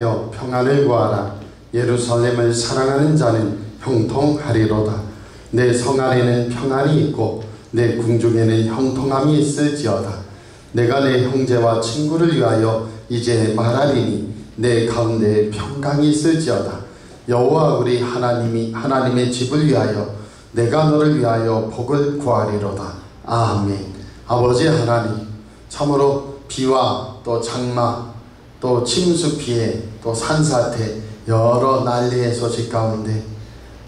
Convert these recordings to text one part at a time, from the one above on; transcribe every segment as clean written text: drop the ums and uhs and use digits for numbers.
평안을 구하라. 예루살렘을 사랑하는 자는 형통하리로다. 내 성 안에는 평안이 있고 내 궁중에는 형통함이 있을지어다. 내가 내 형제와 친구를 위하여 이제 말하리니 내 가운데 평강이 있을지어다. 여호와 우리 하나님의 집을 위하여 내가 너를 위하여 복을 구하리로다. 아멘. 아버지 하나님, 참으로 비와 또 장마 또 침수 피해 또 산사태 여러 난리의 소식 가운데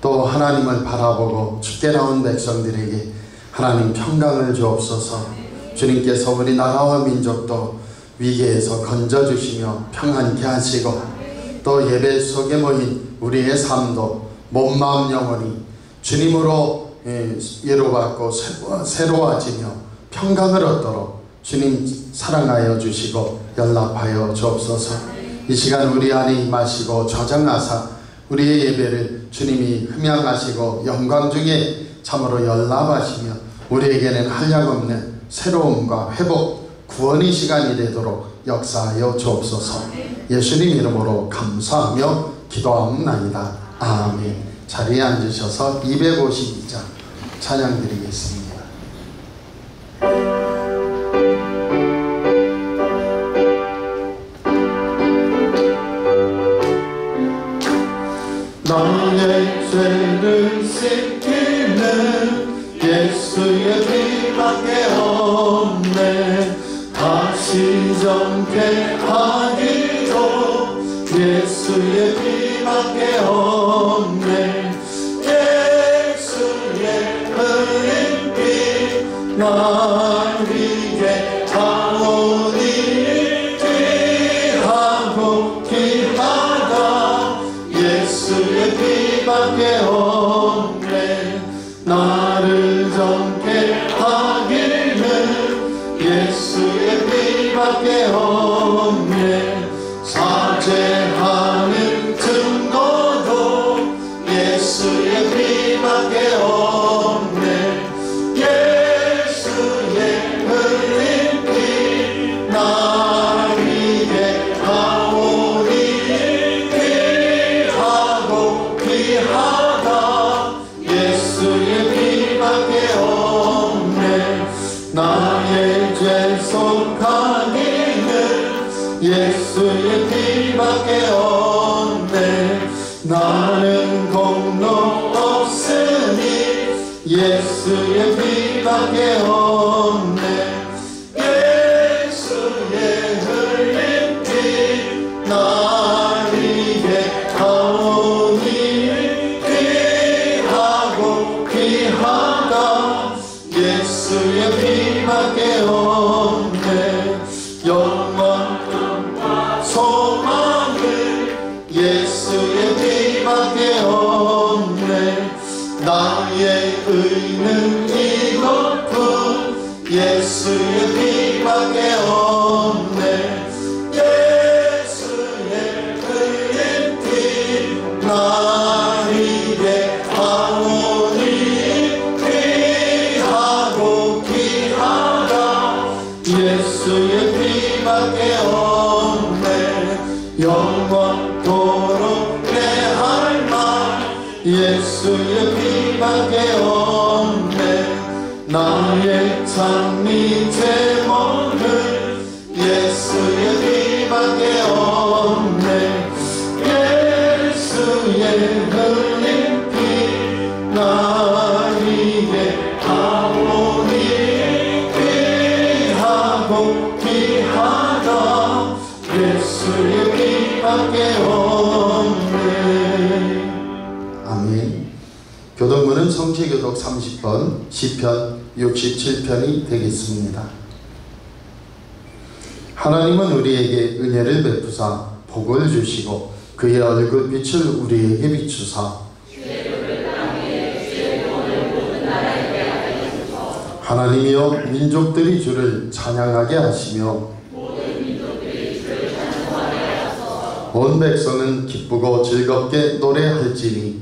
또 하나님을 바라보고 주께 나온 백성들에게 하나님 평강을 주옵소서. 주님께서 우리 나라와 민족도 위기에서 건져주시며 평안케 하시고 또 예배 속에 모인 우리의 삶도 몸 마음 영혼이 주님으로 예로받고 새로워지며 평강을 얻도록 주님 사랑하여 주시고 연락하여 주옵소서. 이 시간 우리 안에 임하시고 조정하사 우리의 예배를 주님이 흠양하시고 영광 중에 참으로 연락하시며 우리에게는 한량없는 새로움과 회복 구원의 시간이 되도록 역사하여 주옵소서. 예수님 이름으로 감사하며 기도하옵나이다. 아멘. 자리에 앉으셔서 252장 찬양 드리겠습니다. 나의 죄를 씻기는 예수의 피밖에 없네. 다시 정죄하기도 예수의 피밖에 없네. 예수의 흘린 피 날 위해 다오니 귀하고 귀하다. 예수의 피밖에 없네. 나를 정케 하기는 예수의 피밖에 없네. 사죄하는 증거도 예수의 피밖에 없네. 예수의 흘린 피 날 위해 다오니 귀하다. 예수의 피밖에 없네. 나의 죄 속하기는 예수의 피밖에 없네. 나는 공로 없으니 예수의 피밖에 없네. 예수의 흘린 피 날 위해 다오니 귀하다. 예수의 피밖에 없네. 영원과 소망을 예수의 피밖에 없네. 나의 의는 이것뿐 예수의 피밖에 없네. 예수의 흘린 피 날 위해 다오니 귀하다. 예수의 피밖에 없네. 영원토록 내 할 말 예수의 피밖에 없네. 나의 장미 제목은 예수의 피밖에 없네. 예수의 흘린 피 날 위해 다오니 귀하다. 예수의 피밖에 없네. 아멘. 교독문은 성취교독 30번, 시편 67편이 되겠습니다. 하나님은 우리에게 은혜를 베푸사 복을 주시고 그의 얼굴빛을 우리에게 비추사 하나님이여 민족들이 주를 찬양하게 하시며 온 백성은 기쁘고 즐겁게 노래할지니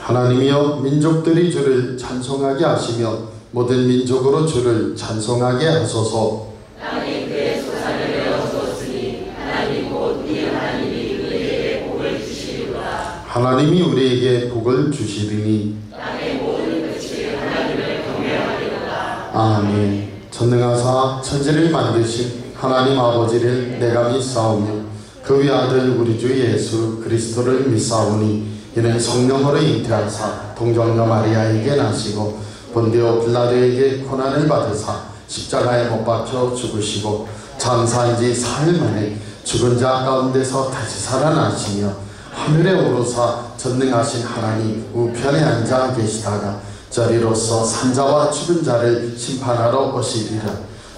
하나님이여 민족들이 주를 찬송하게 하시며 모든 민족으로 주를 찬송하게 하소서. 땅이 그의 소산을 내어주었으니 하나님 곧 우리 하나님이 우리에게 복을 주시리로다. 하나님이 우리에게 복을 주시리니 땅의 모든 끝이 하나님을 경외하리로다. 아멘. 전능하사 천지를 만드신 하나님 아버지를 내가 믿사오며 그 외아들 우리 주 예수 그리스도를 믿사오니 이는 성령으로 잉태하사 동정녀 마리아에게 나시고 본디오 빌라도에게 고난을 받으사 십자가에 못 박혀 죽으시고 장사한 지 사흘 만에 죽은 자 가운데서 다시 살아나시며 하늘에 오르사 전능하신 하나님 우편에 앉아 계시다가 저리로서 산자와 죽은 자를 심판하러 오시리라.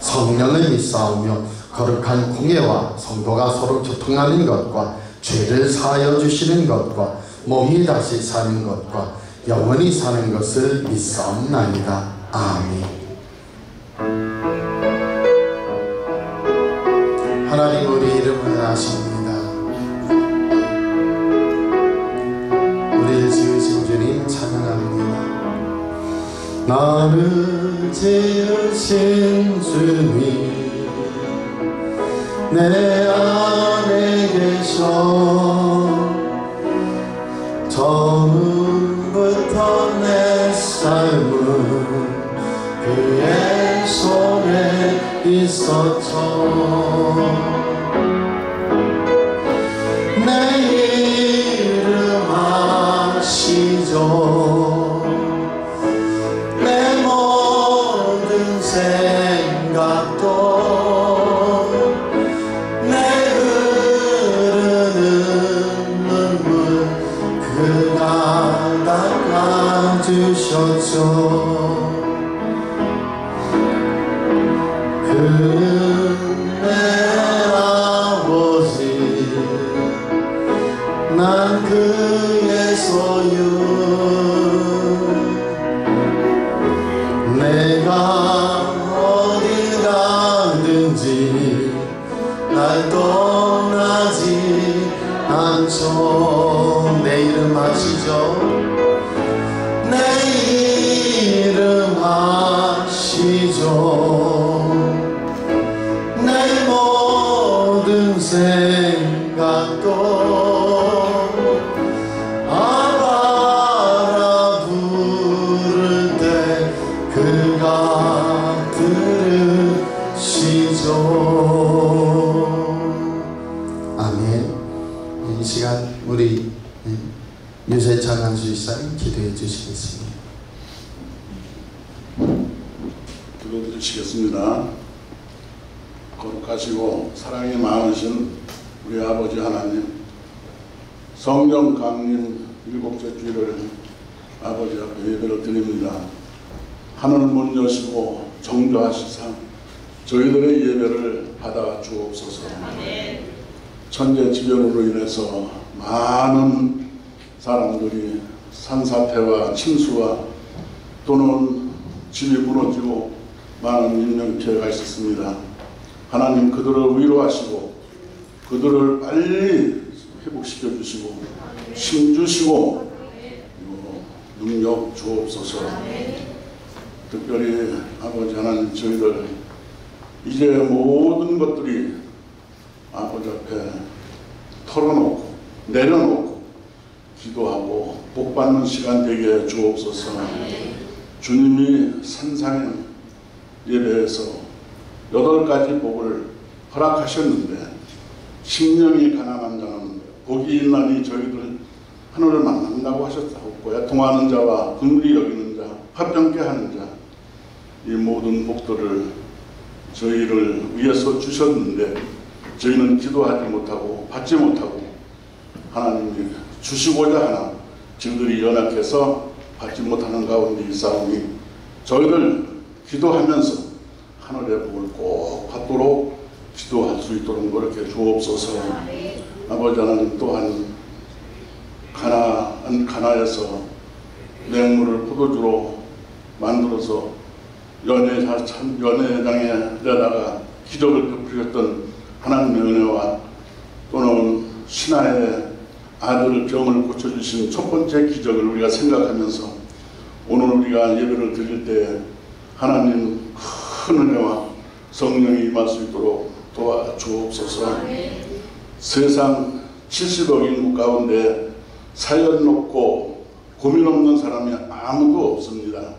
성령을 믿사오며 거룩한 공예와 성도가 서로 교통하는 것과 죄를 사하여 주시는 것과 몸이 다시 사는 것과 영원히 사는 것을 믿사옵나이다. 아멘. 하나님 우리 이름을 아십니다. 우리를 지으신 주님 찬양합니다. 나를 지으신 주님 내 안에 계셔 처음부터 내 삶은 그의 손에 있었죠. 내 이름 아시죠. 내 모든 생각도 주셨죠. 그는 내 아버지 난 그의 소유 내가 어디 가든지 날 떠나지 않죠. 내 이름 아시죠? 내 이름 아시죠. 내 모든 생각도 아바라 부를 때 그가 들으시죠. 아멘. 이 시간 우리 유세찬 한수집사님 기도해 주시겠습니다. 기도드리시겠습니다. 거룩하시고 사랑이 많으신 우리 아버지 하나님, 성령 강림 일곱째 주일을 아버지 앞에 예배를 드립니다. 하늘 문 여시고 정조하시사 저희들의 예배를 받아 주옵소서. 천재지변으로 인해서 많은 사람들이 산사태와 침수와 또는 집이 무너지고 많은 인명피해가 있었습니다. 하나님 그들을 위로하시고 그들을 빨리 회복시켜 주시고 힘 주시고 능력 주옵소서. 특별히 아버지 하나님 저희들 이제 모든 것들이 아버지 앞에 털어놓고 내려놓고 기도하고 복받는 시간 되게 주옵소서. 주님이 산상의 예배에서 8가지 복을 허락하셨는데 심령이 가난한 자는 복이 있나니 저희들 하늘을 만난다고 하셨다고 고통하는 자와 긍휼히 여기는 자, 화평케 하는 자, 이 모든 복들을 저희를 위해서 주셨는데 저희는 기도하지 못하고 받지 못하고 하나님이 주시고자 하나 저희들이 연약해서 받지 못하는 가운데 있사오니 저희들 기도하면서 하늘의 복을 꼭 받도록 기도할 수 있도록 노력해 주옵소서. 아버지 하나님 또한 가나에서 맹물을 포도주로 만들어서 연회장에 내다가 기적을 베푸셨던 하나님의 은혜와 또는 신하의 아들 병을 고쳐주신 첫 번째 기적을 우리가 생각하면서 오늘 우리가 예배를 드릴 때 하나님 큰 은혜와 성령이 임할 수 있도록 도와주옵소서. 세상 70억 인구 가운데 사연 없고 고민 없는 사람이 아무도 없습니다.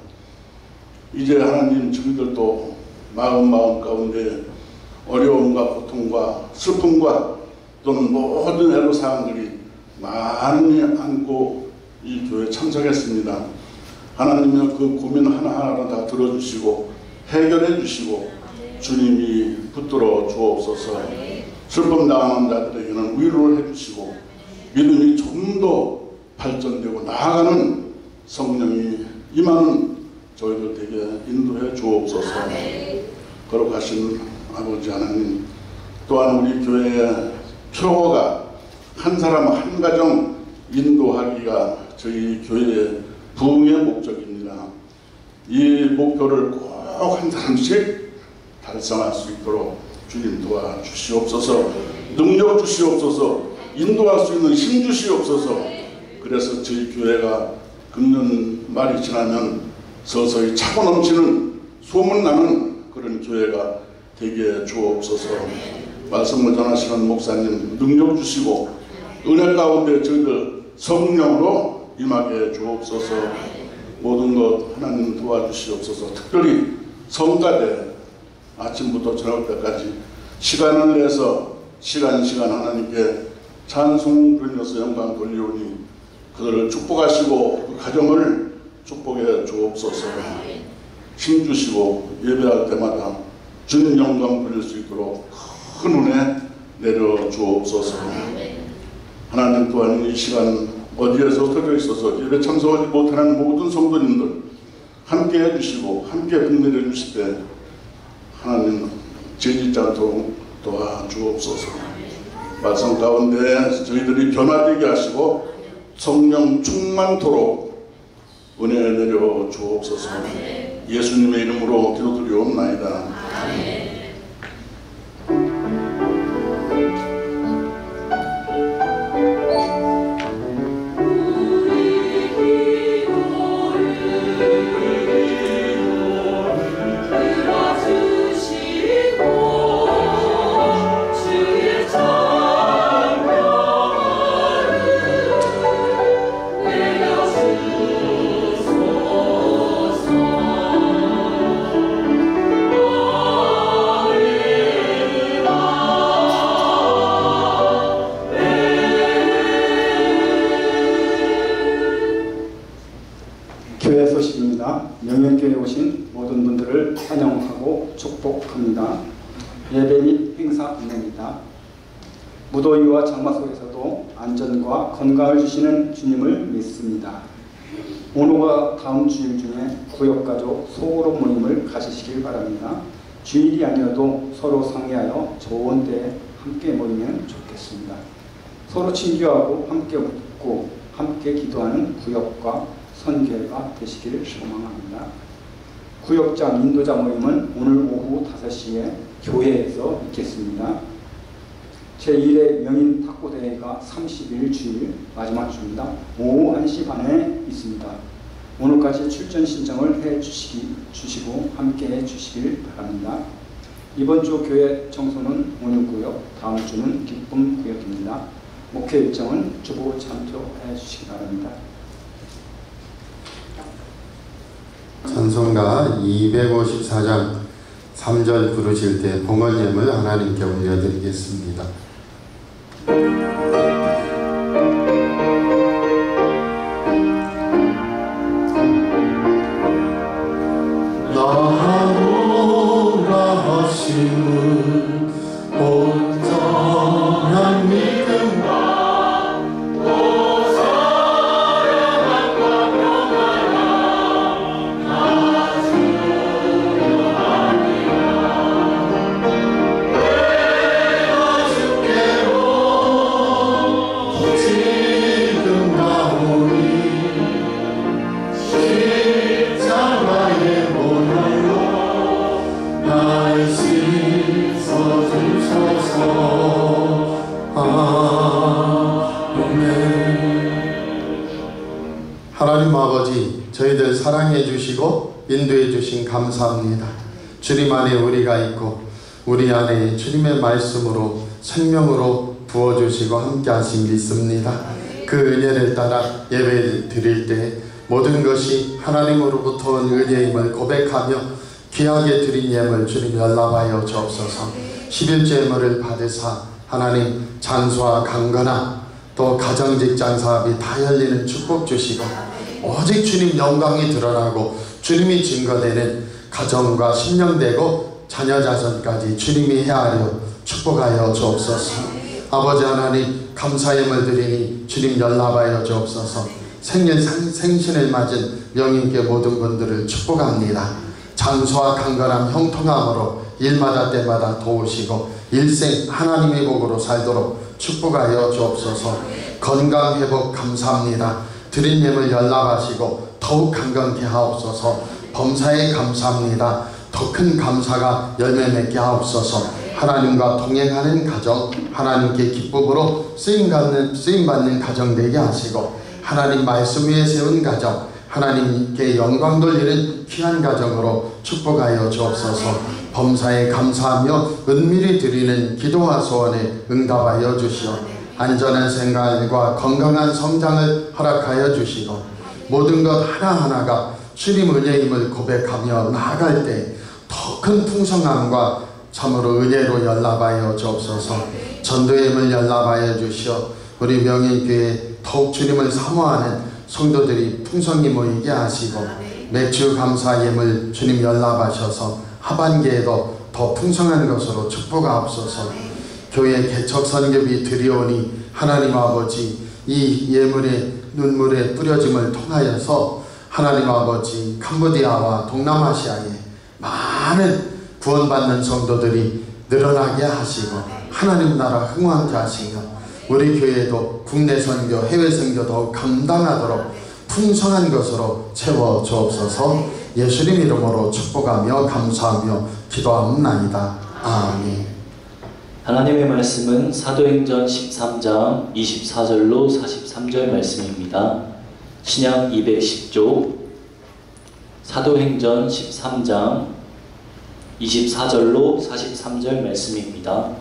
이제 하나님 저희들도 마음 가운데 어려움과 고통과 슬픔과 또는 모든 애로사항들이 많이 안고 이 교회에 참석했습니다. 하나님은 그 고민 하나하나 다 들어주시고 해결해 주시고 주님이 붙들어 주옵소서. 슬픔 당하는 자들에게는 위로를 해주시고 믿음이 좀 더 발전되고 나아가는 성령이 임하는 저희들 되게 인도해 주옵소서. 거룩하신 아버지 하나님, 또한 우리 교회의 표어가 한 사람 한 가정 인도하기가 저희 교회의 부흥의 목적입니다. 이 목표를 꼭 한 사람씩 달성할 수 있도록 주님 도와주시옵소서. 능력 주시옵소서. 인도할 수 있는 힘 주시옵소서. 그래서 저희 교회가 금년 말이 지나면 서서히 차고 넘치는 소문나는 그런 교회가 되게 주옵소서. 말씀을 전하시는 목사님 능력 주시고 은혜 가운데 저희들 성령으로 임하게 주옵소서. 모든 것 하나님 도와주시옵소서. 특별히 성가대 아침부터 저녁 때까지 시간을 내서 시간 하나님께 찬송 부르면서 영광 돌리오니 그들을 축복하시고 그 가정을 축복해 주옵소서. 힘 주시고 예배할 때마다 주님 영광 부릴 수 있도록 큰 은혜 내려 주옵소서. 하나님 또한 이 시간 어디에서 흩어져 있어서 예배 참석하지 못하는 모든 성도님들 함께 해주시고 함께 분별해 주실 때 하나님 죄짓지 않도록 도와주옵소서. 말씀 가운데 저희들이 변화되게 하시고 성령 충만토록 은혜 내려 주옵소서. 예수님의 이름으로 기도드리옵나이다. 교회 소식입니다. 명현교회에 오신 모든 분들을 환영하고 축복합니다. 예배 및 행사 안내입니다. 무더위와 장마 속에서도 안전과 건강을 주시는 주님을 믿습니다. 오늘과 다음 주일 중에 구역가족 소그룹 모임을 가지시길 바랍니다. 주일이 아니어도 서로 상의하여 좋은 데에 함께 모이면 좋겠습니다. 서로 친교하고 함께 웃고 함께 기도하는 구역과 선교회가 되시기를 소망합니다. 구역장 인도자 모임은 오늘 오후 5시에 교회에서 있겠습니다. 제1회 명인 탁구대회가 30일 주일 마지막 주입니다. 오후 1시 반에 있습니다. 오늘까지 출전 신청을 주시고 함께 해주시길 바랍니다. 이번 주 교회 청소는 온유구역, 다음 주는 기쁨구역입니다. 목회 일정은 주보 참조해 주시기 바랍니다. 찬송가 254장 3절 부르실 때 봉헌예물 하나님께 올려드리겠습니다. 나오라 하심은 온전한 믿음과 하나님 아버지, 저희들 사랑해 주시고 인도해 주신 감사합니다. 주님 안에 우리가 있고 우리 안에 주님의 말씀으로 생명으로 부어주시고 함께하신 믿습니다. 그 은혜를 따라 예배를 드릴 때 모든 것이 하나님으로부터 온 은혜임을 고백하며 귀하게 드린 예물 주님 연락하여 주옵소서. 11조 예물을 받으사 하나님 장수와 강건함 또 가정직장 사업이 다 열리는 축복 주시고 오직 주님 영광이 드러나고 주님이 증거되는 가정과 신령되고 자녀 자손까지 주님이 헤아려 축복하여 주옵소서. 아버지 하나님 감사 예물 드리니 주님 연락하여 주옵소서. 생신을 맞은 명인께 모든 분들을 축복합니다. 장수와 강건함 형통함으로 일마다 때마다 도우시고 일생 하나님의 복으로 살도록 축복하여 주옵소서. 건강 회복 감사합니다. 드린 예물 연락하시고 더욱 강건케 하옵소서. 범사에 감사합니다. 더 큰 감사가 열매 맺게 하옵소서. 하나님과 동행하는 가정, 하나님께 기쁨으로 쓰임받는 가정 되게 하시고 하나님 말씀 위에 세운 가정, 하나님께 영광 돌리는 귀한 가정으로 축복하여 주옵소서. 범사에 감사하며 은밀히 드리는 기도와 소원에 응답하여 주시오. 안전한 생활과 건강한 성장을 허락하여 주시고 모든 것 하나하나가 주님 은혜임을 고백하며 나아갈 때 더 큰 풍성함과 참으로 은혜로 연락하여 주옵소서. 전도예물 연락하여 주시오. 우리 명인교회 더욱 주님을 사모하는 성도들이 풍성히 모이게 하시고 매주 감사 예물 주님 연락하셔서 하반기에도 더 풍성한 것으로 축복하옵소서. 교회 개척 선교비 드리오니 하나님 아버지 이 예물의 눈물의 뿌려짐을 통하여서 하나님 아버지 캄보디아와 동남아시아에 많은 구원받는 성도들이 늘어나게 하시고 하나님 나라 흥왕케 하시며 우리 교회도 국내 선교 해외 선교 더욱 감당하도록 풍성한 것으로 채워 주옵소서. 예수님 이름으로 축복하며 감사하며 기도합나이다. 아멘. 하나님의 말씀은 사도행전 13장 24절로 43절 말씀입니다. 신약 210조 사도행전 13장 24절로 43절 말씀입니다.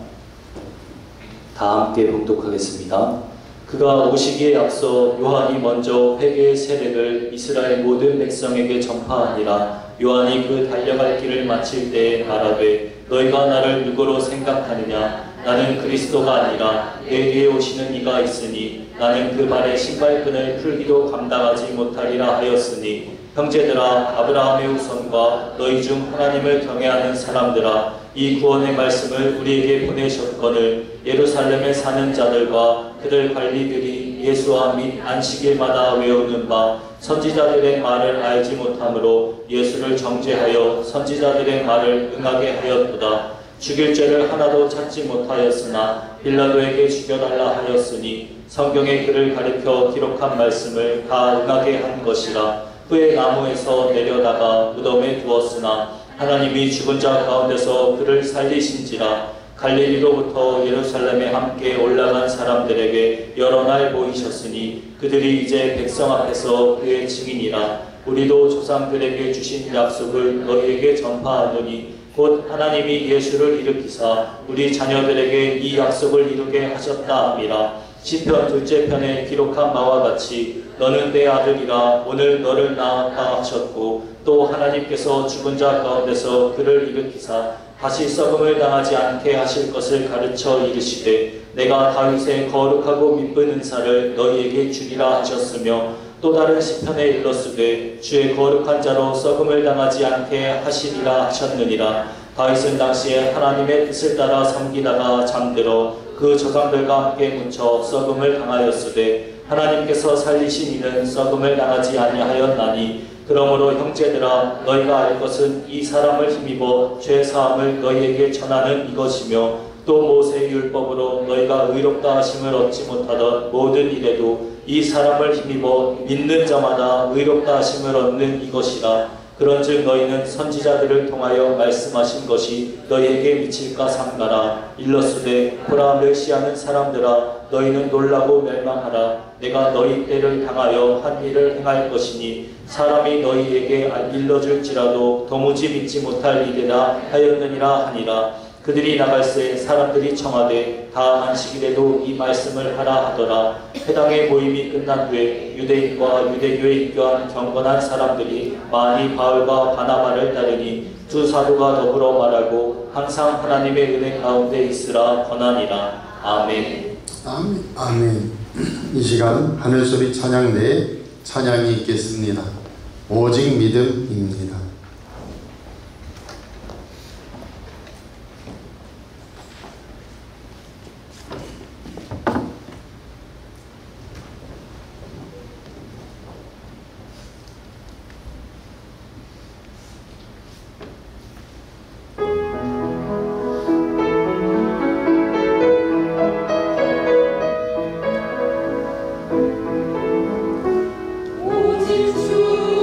다 함께 봉독하겠습니다. 그가 오시기에 앞서 요한이 먼저 회개의 세례를 이스라엘 모든 백성에게 전파하니라. 요한이 그 달려갈 길을 마칠 때에 말하되 너희가 나를 누구로 생각하느냐? 나는 그리스도가 아니라 내 뒤에 오시는 이가 있으니 나는 그 발에 신발끈을 풀기도 감당하지 못하리라 하였으니 형제들아 아브라함의 후손과 너희 중 하나님을 경외하는 사람들아 이 구원의 말씀을 우리에게 보내셨거늘 예루살렘에 사는 자들과 그들 관리들이 예수와 및 안식일마다 외우는 바 선지자들의 말을 알지 못하므로 예수를 정죄하여 선지자들의 말을 응하게 하였도다. 죽일 죄를 하나도 찾지 못하였으나 빌라도에게 죽여달라 하였으니 성경의 글을 가리켜 기록한 말씀을 다 응하게 한 것이라. 후에 나무에서 내려다가 무덤에 두었으나 하나님이 죽은 자 가운데서 그를 살리신지라. 갈릴리로부터 예루살렘에 함께 올라간 사람들에게 여러 날 보이셨으니 그들이 이제 백성 앞에서 그의 증인이라. 우리도 조상들에게 주신 약속을 너희에게 전파하노니 곧 하나님이 예수를 일으키사 우리 자녀들에게 이 약속을 이루게 하셨다 함이라. 시편 2째 편에 기록한 바와 같이 너는 내 아들이라 오늘 너를 낳았다 하셨고 또 하나님께서 죽은 자 가운데서 그를 일으키사 다시 썩음을 당하지 않게 하실 것을 가르쳐 이르시되 내가 다윗의 거룩하고 미쁜 은사를 너희에게 주리라 하셨으며 또 다른 시편에 일렀으되 주의 거룩한 자로 썩음을 당하지 않게 하시리라 하셨느니라. 다윗은 당시에 하나님의 뜻을 따라 섬기다가 잠들어 그 조상들과 함께 묻혀 썩음을 당하였으되 하나님께서 살리신 이는 썩음을 당하지 아니하였나니 그러므로 형제들아 너희가 알 것은 이 사람을 힘입어 죄사함을 너희에게 전하는 이것이며 또 모세의 율법으로 너희가 의롭다 하심을 얻지 못하던 모든 일에도 이 사람을 힘입어 믿는 자마다 의롭다 하심을 얻는 이것이라. 그런즉 너희는 선지자들을 통하여 말씀하신 것이 너희에게 미칠까 삼가라. 일러스되 보라 멸시하는 사람들아 너희는 놀라고 멸망하라. 내가 너희 때를 당하여 한 일을 행할 것이니 사람이 너희에게 일러줄지라도 도무지 믿지 못할 일이라 하였느니라 하니라. 그들이 나갈새 사람들이 청하되 다 안식일에도 이 말씀을 하라 하더라. 회당의 모임이 끝난 후에 유대인과 유대교에 입교한 경건한 사람들이 많이 바울과 바나바를 따르니 두 사도가 더불어 말하고 항상 하나님의 은혜 가운데 있으라 권하니라. 아멘. 아멘. 아멘. 이 시간 하늘소리 찬양대에 찬양이 있겠습니다. 오직 믿음입니다. 오직 주의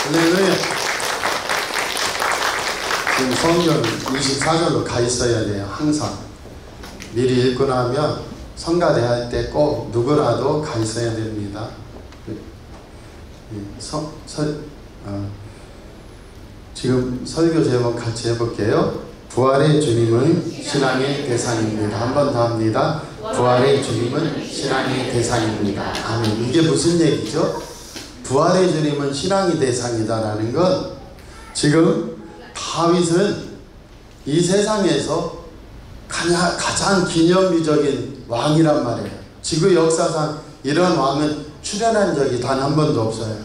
은혜로 지금 성경 24절로 가 있어야 돼요. 항상 미리 읽고 나면 성가대 할 때 꼭 누구라도 가 있어야 됩니다. 지금 설교 제목 같이 해볼게요. 부활의 주님은 신앙의 대상입니다. 한 번 더 합니다. 부활의 주님은 신앙의 대상입니다. 아멘. 이게 무슨 얘기죠? 부활의 주님은 신앙의 대상이다라는 건 지금 다윗은 이 세상에서 가장 기념비적인 왕이란 말이에요. 지구 역사상 이런 왕은 출현한 적이 단 한 번도 없어요.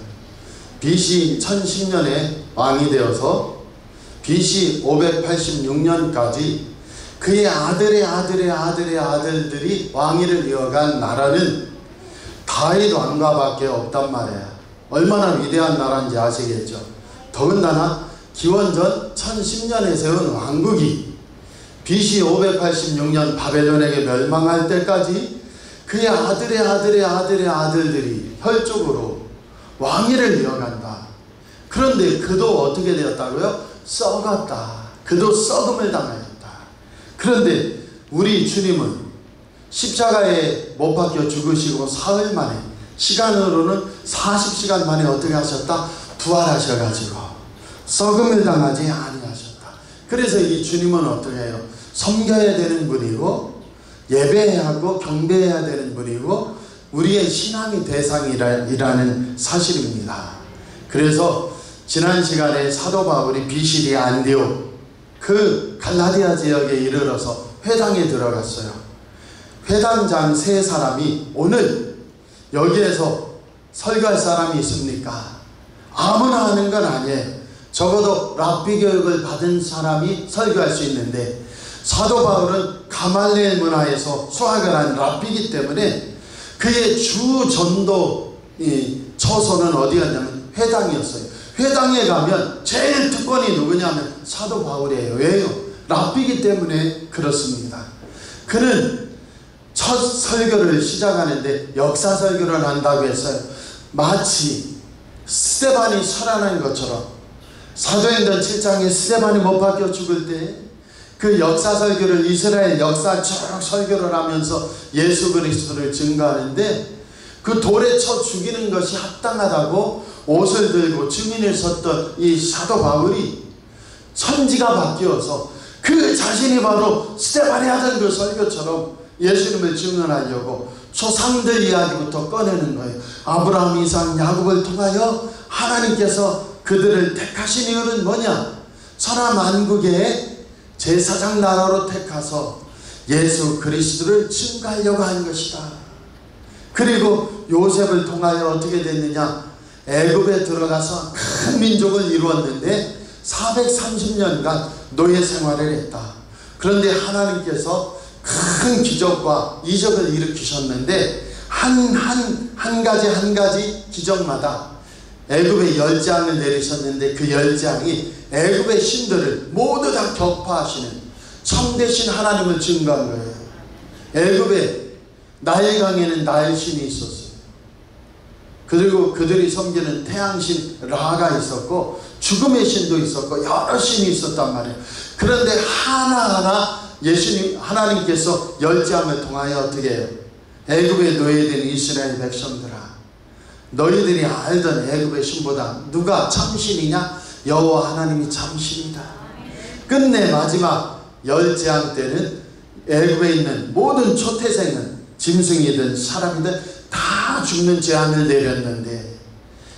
BC 1010년에 왕이 되어서 BC 586년까지 그의 아들의 아들들이 왕위를 이어간 나라는 다윗 왕가밖에 없단 말이에요. 얼마나 위대한 나라인지 아시겠죠? 더군다나 기원전 1010년에 세운 왕국이 BC 586년 바벨론에게 멸망할 때까지 그의 아들의 아들들이 혈족으로 왕위를 이어간다. 그런데 그도 어떻게 되었다고요? 썩었다. 그도 썩음을 당하였다. 그런데 우리 주님은 십자가에 못 박혀 죽으시고 사흘 만에, 시간으로는 40시간 만에 어떻게 하셨다? 부활하셔가지고 썩음을 당하지 아니하셨다. 그래서 이 주님은 어떻게 해요? 섬겨야 되는 분이고 예배해야 하고 경배해야 되는 분이고 우리의 신앙의 대상이라는 사실입니다. 그래서 지난 시간에 사도 바울이 비시리 안디옥 그 갈라디아 지역에 이르러서 회당에 들어갔어요. 회당장 세 사람이 오늘 여기에서 설교할 사람이 있습니까? 아무나 하는 건 아니에요. 적어도 랍비 교육을 받은 사람이 설교할 수 있는데 사도 바울은 가말리엘 문화에서 수학을 한 랍비이기 때문에 그의 주 전도 처소는 어디였냐면 회당이었어요. 회당에 가면 제일 특권이 누구냐면 사도 바울이에요. 왜요? 랍비이기 때문에 그렇습니다. 그는 첫 설교를 시작하는데 역사 설교를 한다고 했어요. 마치 스데반이 살아난 것처럼 사도행전 7장에 스데반이 못 박혀 죽을 때 그 역사 설교를 이스라엘 역사 쭉 설교를 하면서 예수 그리스도를 증거하는데 그 돌에 쳐 죽이는 것이 합당하다고 옷을 들고 증인을 섰던 이 사도 바울이 천지가 바뀌어서 그 자신이 바로 스데반이 하던 그 설교처럼 예수님을 증언하려고 조상들 이야기부터 꺼내는 거예요. 아브라함, 이삭, 야곱을 통하여 하나님께서 그들을 택하신 이유는 뭐냐? 천하 만국의 제사장 나라로 택하서 예수 그리스도를 증거하려고 한 것이다. 그리고 요셉을 통하여 어떻게 됐느냐? 애굽에 들어가서 큰 민족을 이루었는데 430년간 노예 생활을 했다. 그런데 하나님께서 큰 기적과 이적을 일으키셨는데 한 가지 기적마다 애굽에 열장을 내리셨는데 그 열장이 애굽의 신들을 모두 다 격파하시는 참되신 하나님을 증거한 거예요. 애굽에 나일강에는 나일신이 있었어요. 그리고 그들이 섬기는 태양신 라가 있었고 죽음의 신도 있었고 여러 신이 있었단 말이에요. 그런데 하나하나 하나님께서 열장을 통하여 어떻게 해요? 애굽에 노예된 이스라엘 백성들아, 너희들이 알던 애굽의 신보다 누가 참신이냐? 여호와 하나님이 참신이다. 끝내 마지막 열재앙 때는 애굽에 있는 모든 초태생은 짐승이든 사람이든 다 죽는 재앙을 내렸는데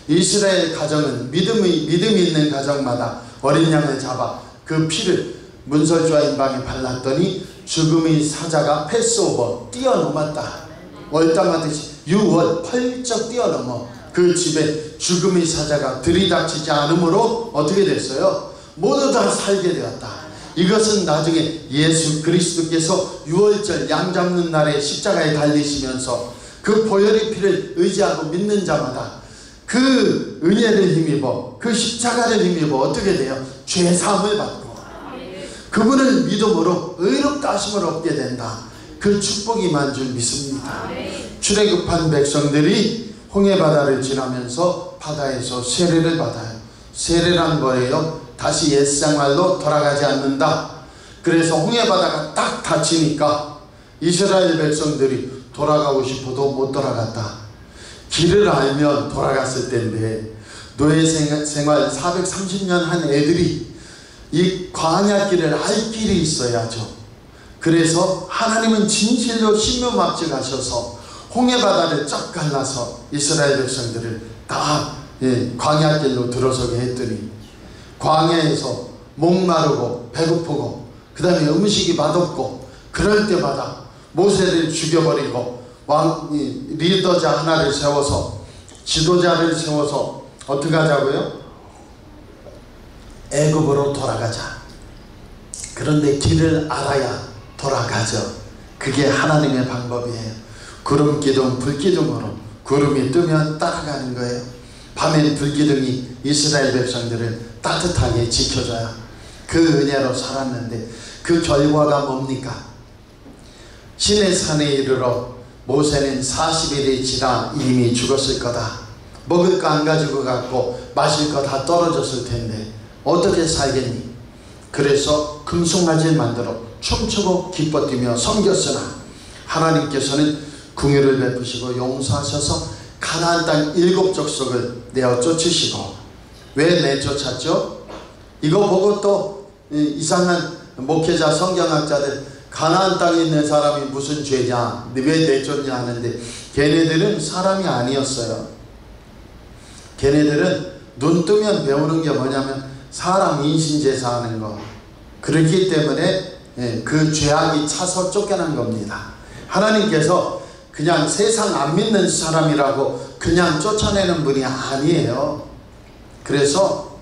이스라엘 가정은 믿음이 있는 가정마다 어린 양을 잡아 그 피를 문설주와 인방에 발랐더니 죽음의 사자가 패스오버 뛰어넘었다. 월담하듯이 6월 펄쩍 뛰어넘어 그 집에 죽음의 사자가 들이닥치지 않으므로 어떻게 됐어요? 모두 다 살게 되었다. 이것은 나중에 예수 그리스도께서 6월절 양 잡는 날에 십자가에 달리시면서 그 보혈의 피를 의지하고 믿는 자마다 그 은혜를 힘입어 그 십자가를 힘입어 어떻게 돼요? 죄사함을 받고 그분을 믿음으로 의롭다 하심을 얻게 된다. 그 축복이 임한 줄 믿습니다. 출애굽한 백성들이 홍해바다를 지나면서 바다에서 세례를 받아요. 세례란 뭐예요? 다시 옛생활로 돌아가지 않는다. 그래서 홍해바다가 딱 닫히니까 이스라엘 백성들이 돌아가고 싶어도 못 돌아갔다. 길을 알면 돌아갔을 텐데 노예 생활 430년 한 애들이 이 광야길을 알 길이 있어야죠. 그래서 하나님은 진실로 신묘막직하셔서 홍해바다를 쫙 갈라서 이스라엘 백성들을 다 광야길로 들어서게 했더니 광야에서 목마르고 배고프고 그 다음에 음식이 맛없고 그럴 때마다 모세를 죽여버리고 리더자 하나를 세워서 지도자를 세워서 어떻게 하자고요? 애굽으로 돌아가자. 그런데 길을 알아야 돌아가죠. 그게 하나님의 방법이에요. 구름 기둥 불기둥으로 구름이 뜨면 따라가는 거예요. 밤엔 불기둥이 이스라엘 백성들을 따뜻하게 지켜줘야 그 은혜로 살았는데 그 결과가 뭡니까? 시내산에 이르러 모세는 40일이 지나 이미 죽었을 거다. 먹을 거 안 가지고 갔고 마실 거 다 떨어졌을 텐데 어떻게 살겠니? 그래서 금송아지를 만들어 춤추고 기뻐 뛰며 섬겼으나 하나님께서는 궁유를 베푸시고 용서하셔서 가나안 땅 7족속을 내어 쫓으시고 왜 내쫓았죠? 이거 보고 또 이상한 목회자 성경학자들 가나안 땅에 있는 사람이 무슨 죄냐 왜 내쫓냐 하는데 걔네들은 사람이 아니었어요. 걔네들은 눈 뜨면 배우는 게 뭐냐면 사람 인신제사 하는 거. 그렇기 때문에 그 죄악이 차서 쫓겨난 겁니다. 하나님께서 그냥 세상 안 믿는 사람이라고 그냥 쫓아내는 분이 아니에요. 그래서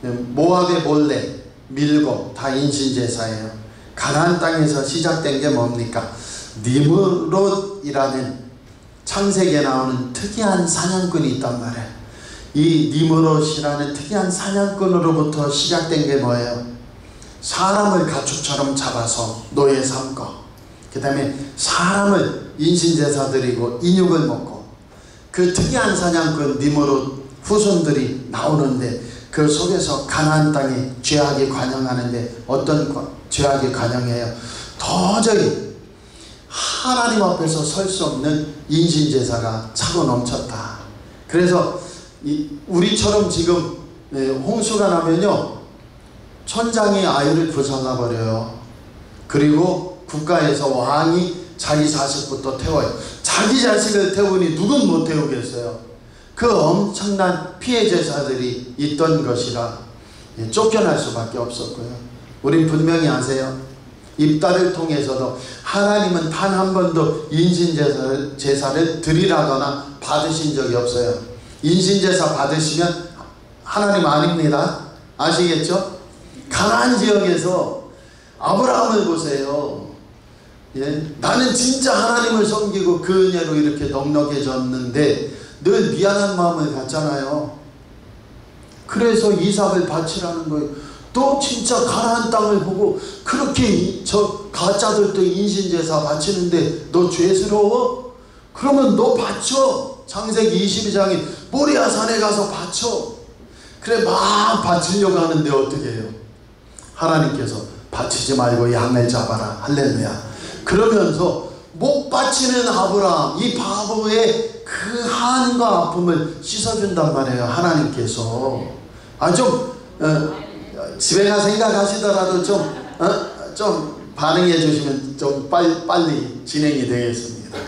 모압에 몰래 밀고 다 인신제사예요. 가나안 땅에서 시작된 게 뭡니까? 니므롯이라는 창세기에 나오는 특이한 사냥꾼이 있단 말이에요. 이 니므롯이라는 특이한 사냥꾼으로부터 시작된 게 뭐예요? 사람을 가축처럼 잡아서 노예 삼고, 그 다음에 사람을 인신제사 드리고 인육을 먹고, 그 특이한 사냥꾼 니므롯 후손들이 나오는데 그 속에서 가나안 땅에 죄악이 관영하는데 어떤 죄악이 관영해요? 도저히 하나님 앞에서 설 수 없는 인신제사가 차고 넘쳤다. 그래서 우리처럼 지금 홍수가 나면요, 천장이 아이를 부숴놔 버려요. 그리고 국가에서 왕이 자기 자식부터 태워요. 자기 자식을 태우니 누군 못 태우겠어요. 그 엄청난 피해 제사들이 있던 것이라 쫓겨날 수밖에 없었고요. 우린 분명히 아세요. 입다를 통해서도 하나님은 단 한 번도 인신제사를 드리라거나 받으신 적이 없어요. 인신제사 받으시면 하나님 아닙니다. 아시겠죠? 가나안 지역에서 아브라함을 보세요. 예? 나는 진짜 하나님을 섬기고 그 은혜로 이렇게 넉넉해졌는데 늘 미안한 마음을 갖잖아요. 그래서 이삭을 바치라는 거예요. 또 진짜 가나안 땅을 보고 그렇게 저 가짜들도 인신제사 바치는데 너 죄스러워? 그러면 너 바쳐. 창세기 22장에 모리아 산에 가서 바쳐. 그래 막 바치려고 하는데 어떻게 해요? 하나님께서 바치지 말고 양을 잡아라. 할렐루야. 그러면서 못 바치는 아브라함, 이 바보의 그 한과 아픔을 씻어준단 말이에요. 하나님께서. 집에 가 생각하시더라도 좀 반응해 주시면 좀 빨리 진행이 되겠습니다.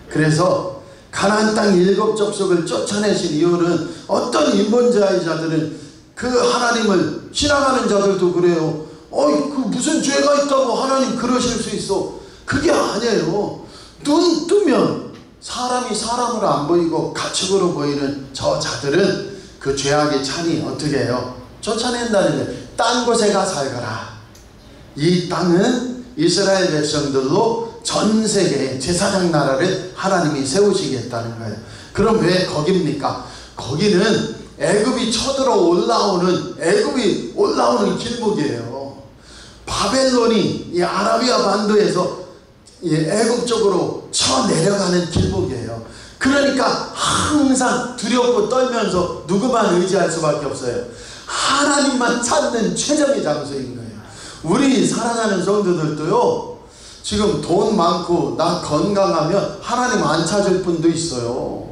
그래서 가나안 땅 7족속을 쫓아내신 이유는 어떤 인본주의자들은 그 하나님을 지나가는 자들도 그래요. 그 무슨 죄가 있다고 하나님 그러실 수 있어. 그게 아니에요. 눈 뜨면 사람이 사람으로 안 보이고 가축으로 보이는 저 자들은 그 죄악의 찬이 어떻게 해요? 쫓아낸다는 거예요. 딴 곳에 가 살거라. 이 땅은 이스라엘 백성들로 전 세계의 제사장 나라를 하나님이 세우시겠다는 거예요. 그럼 왜 거깁니까? 거기는 애굽이 쳐들어 애굽이 올라오는 길목이에요. 바벨론이 이 아라비아 반도에서 애굽 쪽으로 쳐내려가는 길목이에요. 그러니까 항상 두렵고 떨면서 누구만 의지할 수밖에 없어요. 하나님만 찾는 최적의 장소인 거예요. 우리 사랑하는 성도들도요, 지금 돈 많고 나 건강하면 하나님 안 찾을 분도 있어요.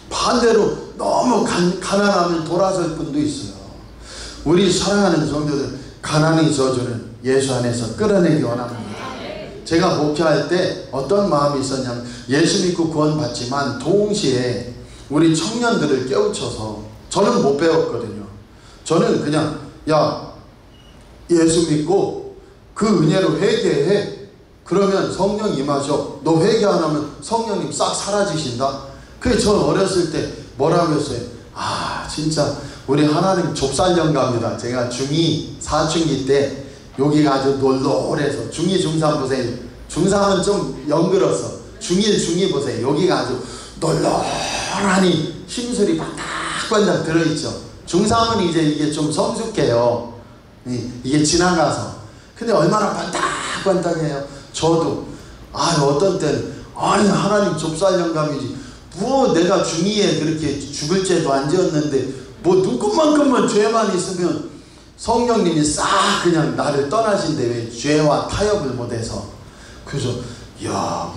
반대로 너무 가난하면 돌아설 분도 있어요. 우리 사랑하는 성도들 가난의 저주는 예수 안에서 끌어내기 원합니다. 제가 목회할 때 어떤 마음이 있었냐면, 예수 믿고 구원받지만 동시에 우리 청년들을 깨우쳐서, 저는 못 배웠거든요. 저는 그냥 예수 믿고 그 은혜로 회개해. 그러면 성령 임하셔. 너 회개 안 하면 성령님 싹 사라지신다. 그게 저 어렸을 때 뭐라고 했어요? 진짜 우리 하나님 좁쌀 영감이다. 제가 중2 사춘기 때 여기가 아주 놀놀해서, 중2 중3 보세요. 중3은 좀 영글었어. 중1 중2 보세요. 여기가 아주 놀놀하니 심술이 반짝반짝 들어있죠. 중3은 이제 이게 좀 성숙해요. 이게 지나가서. 근데 얼마나 반짝반짝해요. 저도 어떤 때는 하나님 좁쌀 영감이지, 뭐 내가 중2에 그렇게 죽을 죄도 안 지었는데 뭐 눈곱만큼만 죄만 있으면 성령님이 싹 그냥 나를 떠나신대. 왜? 죄와 타협을 못해서. 그래서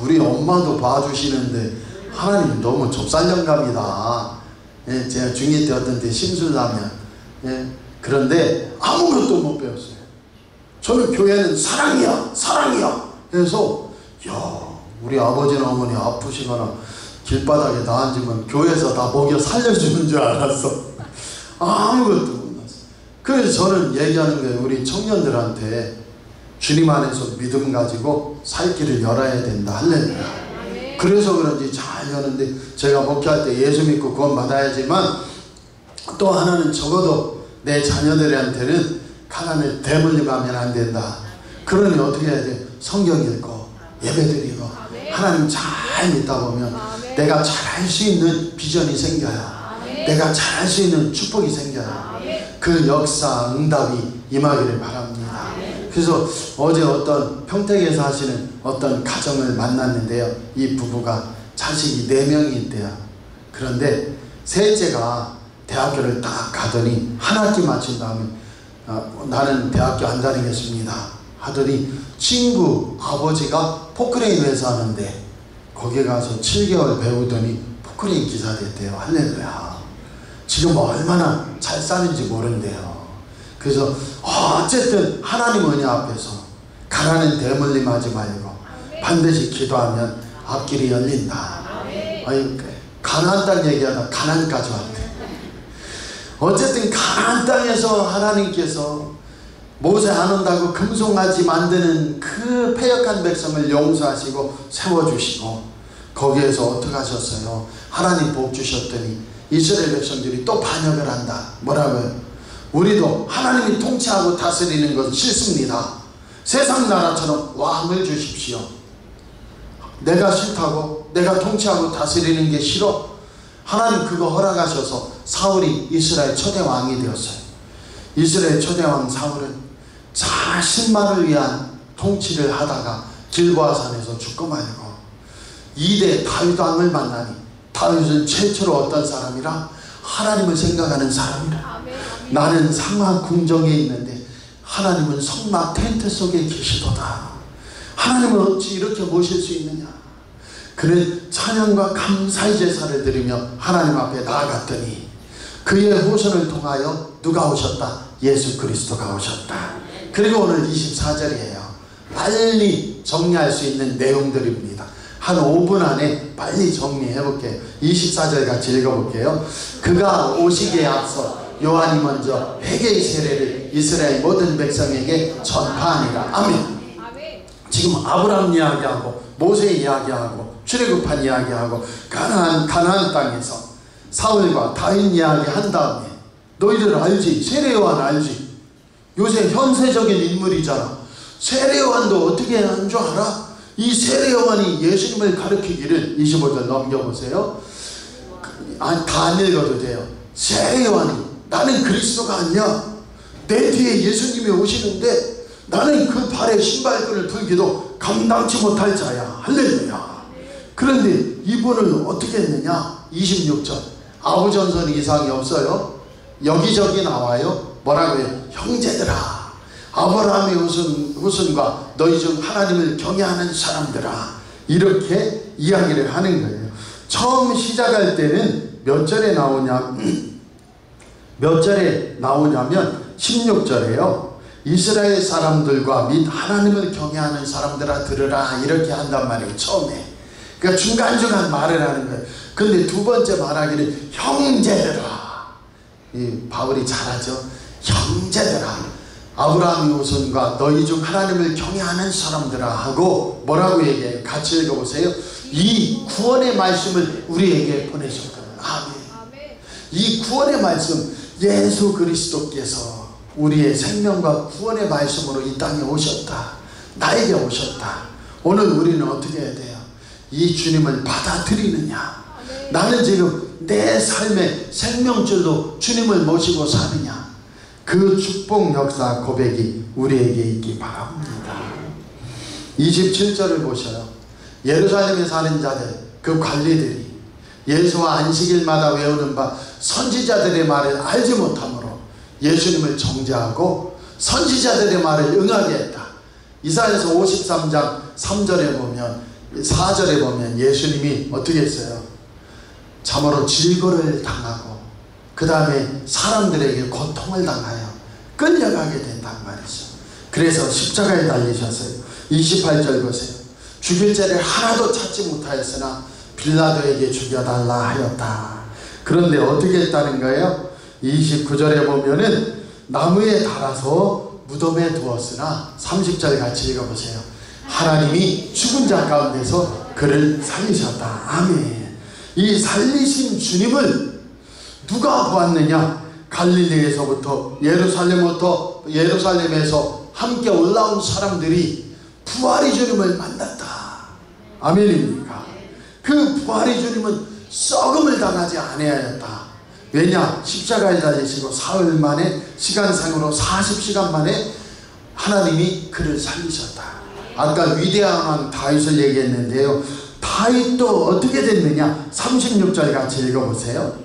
우리 엄마도 봐주시는데 하나님 너무 좁쌀 영감이다. 제가 중2 때 어떤 때 심술나면, 그런데 아무것도 못 배웠어요. 저는 교회는 사랑이야. 그래서 우리 아버지나 어머니 아프시거나 길바닥에 나 앉으면 교회에서 다 먹여 살려주는 줄 알았어. 아무것도 몰랐어. 그래서 저는 얘기하는 거예요. 우리 청년들한테 주님 안에서 믿음 가지고 살 길을 열어야 된다. 할렐루야. 그래서 그런지 잘 여는데, 제가 목회할 때 예수 믿고 구원 받아야지만 또 하나는 적어도 내 자녀들한테는 가난을 대물림하면 안 된다. 그러니 어떻게 해야 돼요? 성경 읽고 예배드리고 하나님 잘 믿다 보면 내가 잘할 수 있는 비전이 생겨요. 내가 잘할 수 있는 축복이 생겨요. 그 역사 응답이 임하기를 바랍니다. 그래서 어제 어떤 평택에서 하시는 어떤 가정을 만났는데요. 이 부부가 자식이 4명이 있대요. 그런데 셋째가 대학교를 딱 가더니 한 학기 마친 다음에 나는 대학교 안 다니겠습니다 하더니 친구 아버지가 포크레인 회사 하는데 거기 가서 7개월 배우더니 포크레인 기사 됐대요. 할렐루야. 지금 얼마나 잘 사는지 모른대요. 그래서 어쨌든 하나님 은혜 앞에서 가난은 대물림하지 말고 반드시 기도하면 앞길이 열린다. 아니, 가나안 땅 얘기하다 가나안까지 왔대. 어쨌든 가나안 땅에서 하나님께서 모세 안 온다고 금송아지 만드는 그 패역한 백성을 용서하시고 세워주시고 거기에서 어떻게 하셨어요? 하나님 복 주셨더니 이스라엘 백성들이 또 반역을 한다. 뭐라고요? 우리도 하나님이 통치하고 다스리는 것은 싫습니다. 세상 나라처럼 왕을 주십시오. 내가 싫다고? 내가 통치하고 다스리는 게 싫어? 하나님 그거 허락하셔서 사울이 이스라엘 초대 왕이 되었어요. 이스라엘 초대 왕 사울은 자신만을 위한 통치를 하다가 길보아산에서 죽고 말고 2대 다윗 왕을 만나니 다윗은 최초로 어떤 사람이라? 하나님을 생각하는 사람이라. 나는 상하 궁정에 있는데 하나님은 성막 텐트 속에 계시도다. 하나님을 어찌 이렇게 모실 수 있느냐. 그는 찬양과 감사의 제사를 드리며 하나님 앞에 나아갔더니 그의 후손을 통하여 누가 오셨다? 예수 그리스도가 오셨다. 그리고 오늘 24절이에요. 빨리 정리할 수 있는 내용들입니다. 한 5분 안에 빨리 정리해 볼게요. 24절 같이 읽어볼게요. 그가 오시기에 앞서 요한이 먼저 회개의 세례를 이스라엘 모든 백성에게 전파하니라. 아멘. 지금 아브라함 이야기하고 모세 이야기하고 출애굽한 이야기하고 가나안 땅에서 사울과 다윗 이야기한 다음에 너희들 알지? 세례 요한 알지? 요새 현세적인 인물이잖아. 세례 요한도 어떻게 하는 줄 알아? 이 세례 요한이 예수님을 가르치기를 25절 넘겨보세요. 다 안 읽어도 돼요. 세례 요한이 나는 그리스도가 아니야. 내 뒤에 예수님이 오시는데 나는 그 발에 신발끈을 풀기도 감당치 못할 자야. 할렐루야. 그런데 이분은 어떻게 했느냐? 26절 아부전선 이상이 없어요. 여기저기 나와요. 뭐라고 해요? 형제들아, 아브라함의 후손과 너희 중 하나님을 경외하는 사람들아, 이렇게 이야기를 하는 거예요. 처음 시작할 때는 몇 절에 나오냐면 16절에요. 이스라엘 사람들과 및 하나님을 경외하는 사람들아 들으라, 이렇게 한단 말이에요. 처음에. 그러니까 중간중간 말을 하는 거예요. 근데 두 번째 말하기를 형제들아. 이 바울이 잘하죠. 형제들아, 아브라함의 후손과 너희 중 하나님을 경외하는 사람들아 하고 뭐라고 얘기해요? 같이 읽어보세요. 이 구원의 말씀을 우리에게 보내셨거든. 아멘. 이 구원의 말씀, 예수 그리스도께서 우리의 생명과 구원의 말씀으로 이 땅에 오셨다. 나에게 오셨다. 오늘 우리는 어떻게 해야 돼요? 이 주님을 받아들이느냐? 나는 지금 내 삶의 생명줄로 주님을 모시고 사느냐? 그 축복 역사 고백이 우리에게 있기 바랍니다. 27절을 보셔요. 예루살렘에 사는 자들, 그 관리들이 예수와 안식일마다 외우는 바 선지자들의 말을 알지 못하므로 예수님을 정죄하고 선지자들의 말을 응하게 했다. 이사야서 53장 3절에 보면 4절에 보면 예수님이 어떻게 했어요? 참으로 질고를 당하고 그 다음에 사람들에게 고통을 당하여 끌려가게 된단 말이죠. 그래서 십자가에 달리셨어요. 28절 보세요. 죽일 죄를 하나도 찾지 못하였으나 빌라도에게 죽여달라 하였다. 그런데 어떻게 했다는 거예요? 29절에 보면은 나무에 달아서 무덤에 두었으나 30절 같이 읽어보세요. 하나님이 죽은 자 가운데서 그를 살리셨다. 아멘. 이 살리신 주님을 누가 보았느냐? 갈릴리에서부터 예루살렘에서 함께 올라온 사람들이 부활의 주님을 만났다. 아멘입니까? 그 부활의 주님은 썩음을 당하지 아니하였다. 왜냐? 십자가에 달리시고 사흘 만에, 시간상으로 40시간 만에 하나님이 그를 살리셨다. 아까 위대한 왕 다윗을 얘기했는데요, 다윗도 어떻게 됐느냐? 36절 같이 읽어보세요.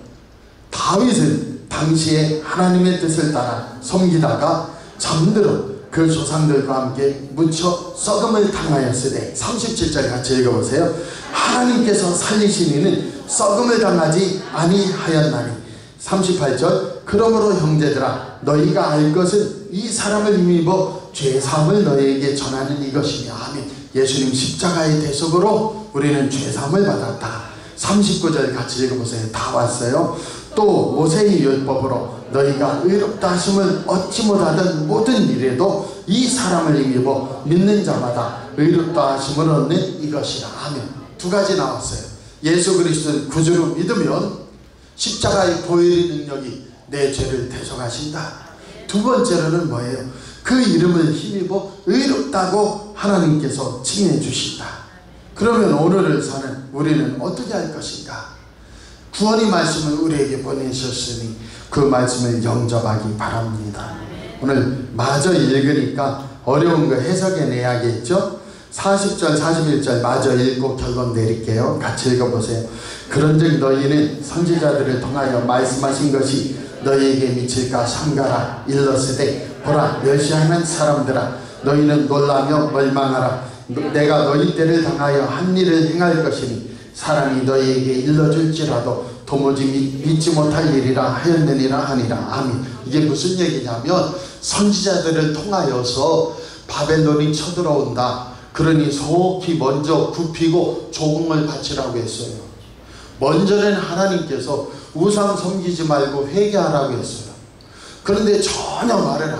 다윗은 당시에 하나님의 뜻을 따라 섬기다가 잠들어 그 조상들과 함께 묻혀 썩음을 당하였으되, 37절 같이 읽어보세요. 하나님께서 살리신 이는 썩음을 당하지 아니하였나니. 38절 그러므로 형제들아 너희가 알 것은 이 사람을 힘입어 죄사함을 너희에게 전하는 이것이며. 아멘. 예수님 십자가의 대속으로 우리는 죄사함을 받았다. 39절 같이 읽어보세요. 다 왔어요. 또 모세의 율법으로 너희가 의롭다 하심을 얻지 못하던 모든 일에도 이 사람을 힘입어 믿는 자마다 의롭다 하심을 얻는 이것이라. 아멘. 두 가지 나왔어요. 예수 그리스도를 구주로 믿으면 십자가의 보혈의 능력이 내 죄를 대속하신다. 두 번째로는 뭐예요? 그 이름을 힘입어 의롭다고 하나님께서 칭해 주신다. 그러면 오늘을 사는 우리는 어떻게 할 것인가? 구원의 말씀을 우리에게 보내셨으니 그 말씀을 영접하기 바랍니다. 오늘 마저 읽으니까 어려운 거 해석해 내야겠죠? 40절 41절 마저 읽고 결론 내릴게요. 같이 읽어보세요. 그런즉 너희는 선지자들을 통하여 말씀하신 것이 너희에게 미칠까 삼가라. 일러스되 보라 멸시하는 사람들아 너희는 놀라며 멀망하라. 내가 너희 때를 당하여 한 일을 행할 것이니 사람이 너희에게 일러줄지라도 도무지 믿지 못할 일이라 하였느니라 하니라. 아멘. 이게 무슨 얘기냐면 선지자들을 통하여서 바벨론이 쳐들어온다. 그러니 속히 먼저 굽히고 조공을 바치라고 했어요. 먼저는 하나님께서 우상 섬기지 말고 회개하라고 했어요. 그런데 전혀 말을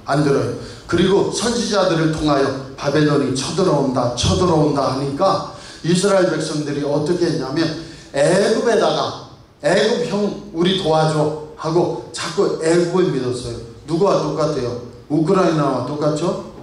안 들어요. 그리고 선지자들을 통하여 바벨론이 쳐들어온다 하니까 이스라엘 백성들이 어떻게 했냐면 애굽에다가 애굽 형 우리 도와줘 하고 자꾸 애굽을 믿었어요. 누구와 똑같아요? 우크라이나와 똑같죠?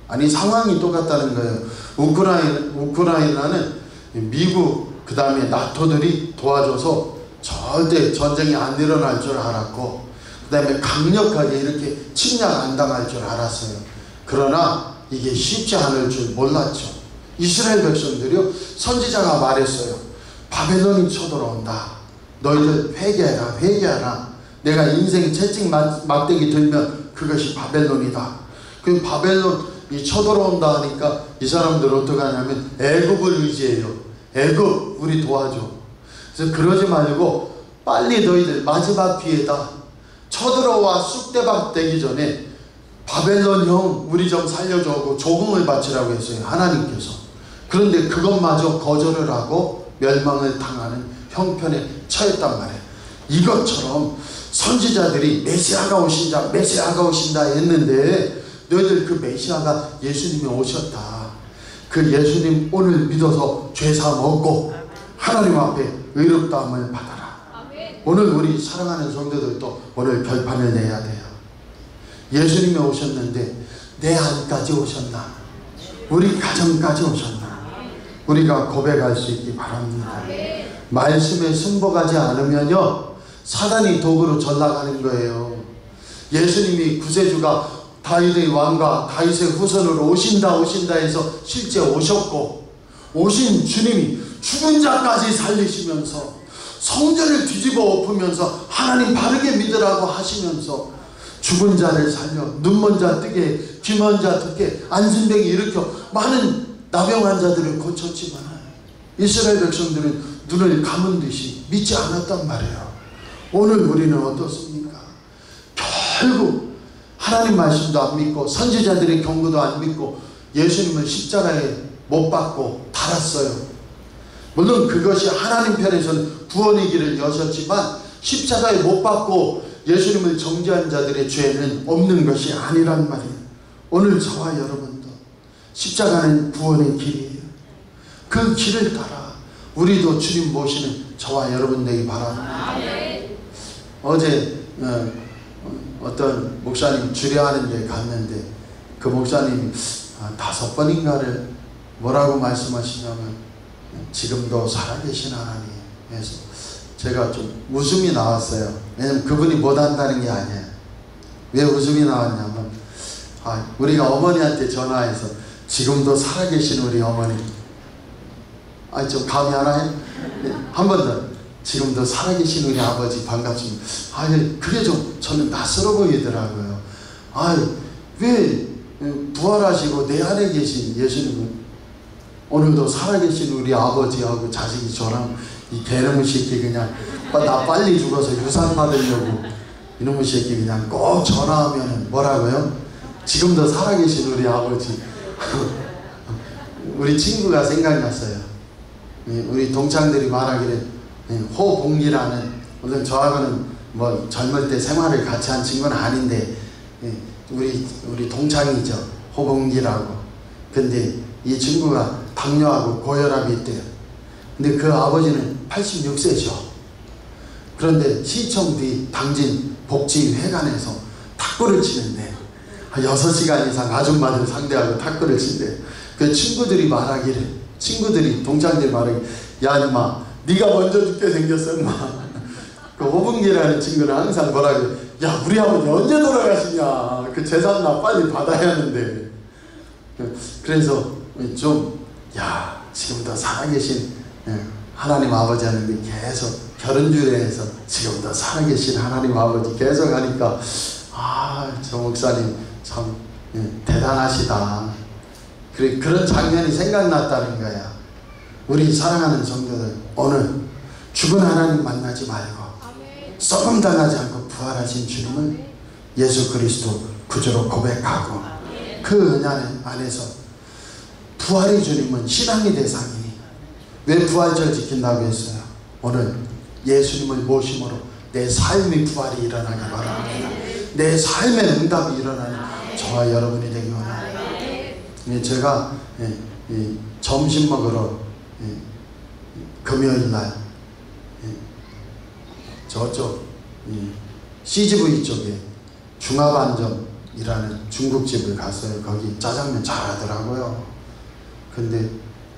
아니 상황이 똑같다는 거예요. 우크라이나는 미국 그 다음에 나토들이 도와줘서 절대 전쟁이 안 일어날 줄 알았고 그 다음에 강력하게 이렇게 침략 안 당할 줄 알았어요. 그러나 이게 쉽지 않을 줄 몰랐죠. 이스라엘 백성들이요 선지자가 말했어요. 바벨론이 쳐들어온다. 너희들 회개하라. 내가 인생 채찍 막대기 들면 그것이 바벨론이다. 그 바벨론이 쳐들어온다 하니까 이 사람들 어떻게 하냐면 애굽을 의지해요. 애굽 우리 도와줘. 그래서 그러지 말고 빨리 너희들 마지막 기회다. 쳐들어와 쑥대밭 되기 전에 바벨론 형 우리 좀 살려줘 하고 조공을 바치라고 했어요. 하나님께서. 그런데 그것마저 거절을 하고 멸망을 당하는 형편에 처했단 말이에요. 이것처럼 선지자들이 메시아가 오신다 했는데 너희들 그 메시아가 예수님이 오셨다. 그 예수님 오늘 믿어서 죄사함 얻고 하나님 앞에 의롭다함을 받아라. 오늘 우리 사랑하는 성도들도 오늘 결판을 내야 돼요. 예수님이 오셨는데 내 안까지 오셨나? 우리 가정까지 오셨나? 우리가 고백할 수 있기 바랍니다. 말씀에 승복하지 않으면요 사단이 도구로 전락하는 거예요. 예수님이 구세주가 다윗의 왕과 다윗의 후손으로 오신다 해서 실제 오셨고 오신 주님이 죽은 자까지 살리시면서 성전을 뒤집어 엎으면서 하나님 바르게 믿으라고 하시면서 죽은 자를 살려 눈먼 자 뜨게 귀먼 자 듣게 안진뱅이 일으켜 많은 나병 환자들을 고쳤지만 이스라엘 백성들은 눈을 감은 듯이 믿지 않았단 말이에요. 오늘 우리는 어떻습니까? 결국 하나님 말씀도 안 믿고 선지자들의 경고도 안 믿고 예수님을 십자가에 못 박고 달았어요. 물론 그것이 하나님 편에서는 구원의 길을 여셨지만 십자가에 못 박고 예수님을 정죄한 자들의 죄는 없는 것이 아니란 말이에요. 오늘 저와 여러분도 십자가는 구원의 길이에요. 그 길을 따라 우리도 주님 모시는 저와 여러분 되기 바랍니다. 어제 어떤 목사님 주례하는 데 갔는데 그 목사님이 5번인가를 뭐라고 말씀하시냐면 지금도 살아계신 하나님 해서 제가 좀 웃음이 나왔어요. 왜냐면 그분이 못한다는 게 아니에요. 왜 웃음이 나왔냐면 우리가 어머니한테 전화해서 지금도 살아계신 우리 어머니 좀 감이 안 와요? 한 번 더 지금도 살아계신 우리 아버지 반갑습니다. 그게 좀 저는 낯설어 보이더라고요. 왜 부활하시고 내 안에 계신 예수님은 오늘도 살아계신 우리 아버지하고 자식이 저랑 이 개놈의 새끼 그냥 나 빨리 죽어서 유산 받으려고 이놈의 새끼 그냥 꼭 전화하면 뭐라고요? 지금도 살아계신 우리 아버지. 우리 친구가 생각났어요. 우리 동창들이 말하기를 호봉기라는, 물론 저하고는 뭐 젊을 때 생활을 같이 한 친구는 아닌데 우리 동창이죠. 호봉기라고. 근데 이 친구가 당뇨하고 고혈압이 있대요. 근데 그 아버지는 86세죠. 그런데 시청 뒤 당진 복지회관에서 탁구를 치는데 6시간 이상 아줌마들 상대하고 탁구를 친대. 그 친구들이 동창들이 말하기를 야 임마 네가 먼저 죽게 생겼어 임마. 그 호봉기라는 친구는 항상 뭐라고 야 우리 아버지 언제 돌아가시냐, 그 재산 나 빨리 받아야 하는데. 그래서 좀 지금도 살아계신 하나님 아버지 하는데 계속 결혼주례에서 지금도 살아계신 하나님 아버지 계속 하니까 저 목사님 참 대단하시다. 그런 장면이 생각났다는 거야. 우리 사랑하는 성도들, 오늘 죽은 하나님 만나지 말고 썩음 당하지 않고 부활하신 주님을 예수 그리스도 구주로 고백하고 그 은혜 안에서 부활의 주님은 신앙의 대상이니 왜 부활절 지킨다고 했어요? 오늘 예수님을 모심으로 내 삶의 부활이 일어나기 바랍니다. 내 삶의 응답이 일어나는 저와 여러분이 되기 원합니다. 제가 점심 먹으러 금요일날 저쪽 CGV 쪽에 중화반점이라는 중국집을 갔어요. 거기 짜장면 잘하더라고요. 근데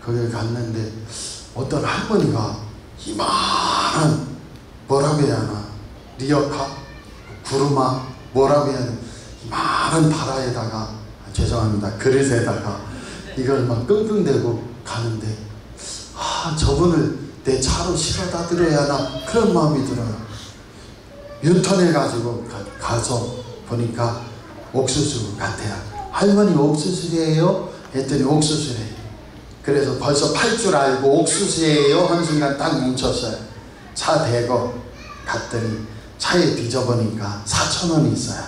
거기 갔는데 어떤 할머니가 이만한 뭐라고 해야 하나, 리어카? 구르마? 뭐라고 해야 하나, 이만한 다라에다가 죄송합니다. 그릇에다가 이걸 막 끙끙대고 가는데 저분을 내 차로 실어다 드려야 하나 그런 마음이 들어요. 유턴해가지고 가서 보니까 옥수수 같아요. 할머니 옥수수예요? 했더니 옥수수래. 그래서 벌써 팔 줄 알고 옥수수예요? 한 순간 딱 뭉쳤어요. 차 대고 갔더니 차에 뒤져보니까 4,000원이 있어요.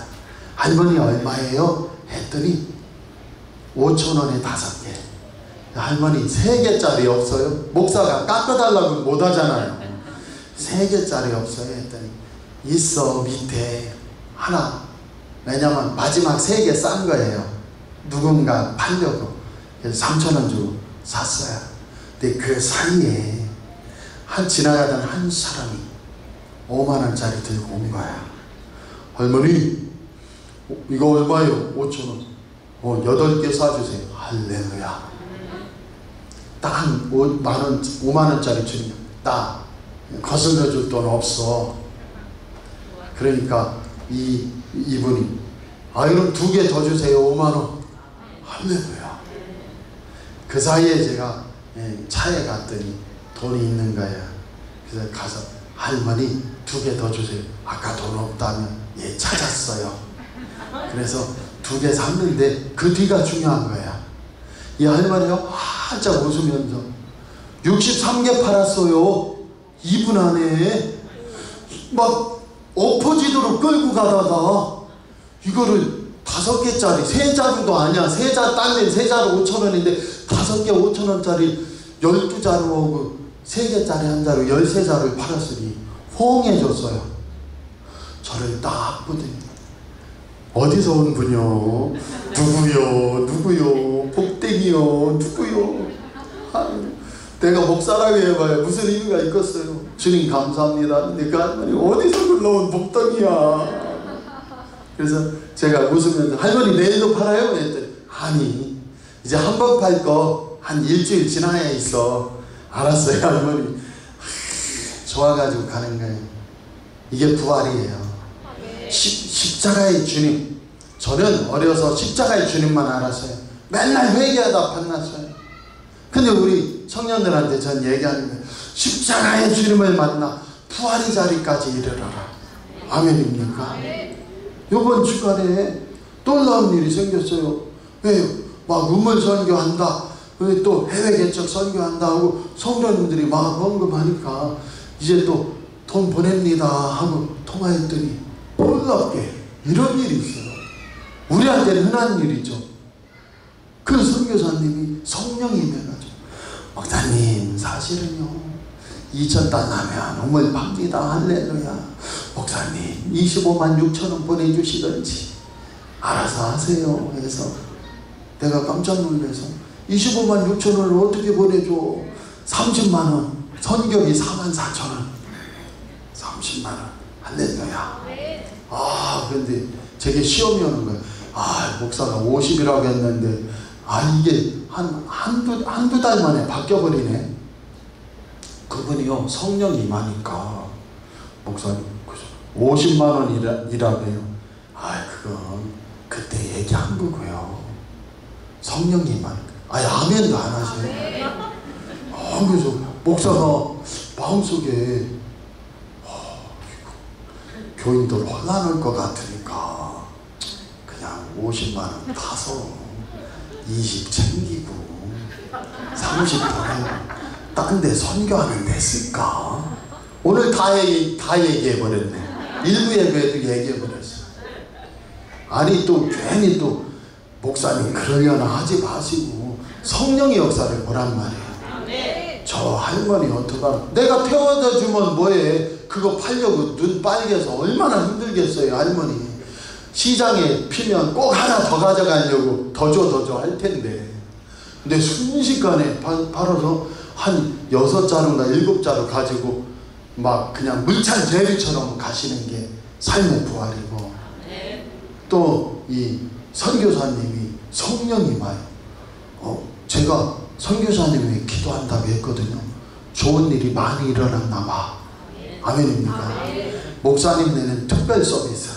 할머니 얼마예요? 했더니 5,000원에 5개. 할머니 3개짜리 없어요? 목사가 깎아달라고 못하잖아요. 3개짜리 없어요? 했더니 있어, 밑에 하나. 왜냐면 마지막 3개 싼 거예요. 누군가 팔려고. 그래서 3,000원 주고 샀어요. 근데 그 사이에 지나가던 한 사람이 5만원짜리 들고 온 거야. 할머니 이거 얼마예요? 5,000원. 8개 사주세요. 할렐루야. 딱 한 5만원짜리 주니까 딱 거슬러 줄 돈 없어. 그러니까 이분이 그럼 2개 더 주세요. 5만원. 할렐루야. 그 사이에 제가 차에 갔더니 돈이 있는 거예요. 그래서 가서 할머니 2개 더 주세요. 아까 돈 없다면 찾았어요. 그래서 2개 샀는데 그 뒤가 중요한 거야. 이 할머니가 활짝 웃으면서 63개 팔았어요. 2분 안에. 막 엎어지도록 끌고 가다가 이거를 5개짜리 3자루도 아니야. 3자 딴 데 3자루 5,000원인데 5개 5,000원짜리 12자루 3개짜리 한 자루 13자루를 팔았으니 호응해줬어요. 저를 딱 보더니 어디서 온 분이요? 누구요? 복댕이요? 누구요? 내가 목사라고 해봐야 무슨 이유가 있겠어요. 주님 감사합니다. 근데 그 할머니 어디서 불러온 복덩이야? 그래서 제가 웃으면서 할머니 내일도 팔아요? 그랬더니 아니 이제 한 번 팔 거 한 일주일 지나야 있어. 알았어요 할머니. 좋아가지고 가는 거예요. 이게 부활이에요. 십자가의 주님. 저는 어려서 십자가의 주님만 알았어요. 맨날 회개하다 만났어요. 근데 우리 청년들한테 전 얘기하는 거예요. 십자가의 주님을 만나 부활의 자리까지 이르러라. 아멘입니까? 이번 주간에 놀라운 일이 생겼어요. 왜요? 막 우물 선교한다. 또 해외 개척 선교한다 하고 성도님들이 막 언급하니까 이제 또 돈 보냅니다 하고 통화했더니 놀랍게 이런 일이 있어요. 우리한테는 흔한 일이죠. 그 선교사님이 성령이 임해가지고 목사님 사실은요 2,000단 나면 우물 팝니다. 할렐루야. 목사님 25만 6천 원 보내주시던지 알아서 하세요. 해서 내가 깜짝 놀라서 25만 6천 원을 어떻게 보내줘. 30만 원 선교비 4만 4천 원 30만 원 할렐루야. 근데 제게 시험이 오는 거예요. 목사가 50이라고 했는데 이게 한두 달 만에 바뀌어버리네. 그분이요 성령이 임하니까 목사님 50만 원이라고요. 그건 그때 얘기한 거고요. 성령이 임하니까 아멘도 안 하세요. 그래서 목사가 마음속에 교인들 혼란할 것 같으니까 그냥 50만 원 타서 20 챙기고 30 보내고 딴 데 선교하는 데 쓸까? 오늘 다 얘기해버렸네. 일부 예배에도 얘기해버렸어. 아니 또 괜히 또 목사님 그러려나 하지 마시고 성령의 역사를 보란 말이에요. 저 할머니 어떡하나. 내가 태워다 주면 뭐해. 그거 팔려고 눈 빨개서 얼마나 힘들겠어요. 할머니 시장에 피면 꼭 하나 더 가져가려고 더 줘 할 텐데. 근데 순식간에 팔아서 한 6자루나 7자루 가지고 막 그냥 물찬 제비처럼 가시는 게 삶의 부활이고, 또 이 선교사님이 성령이 와요. 제가 선교사님이 기도한다고 했거든요. 좋은 일이 많이 일어났나 봐. 아멘입니까? 목사님 내는 특별 서비스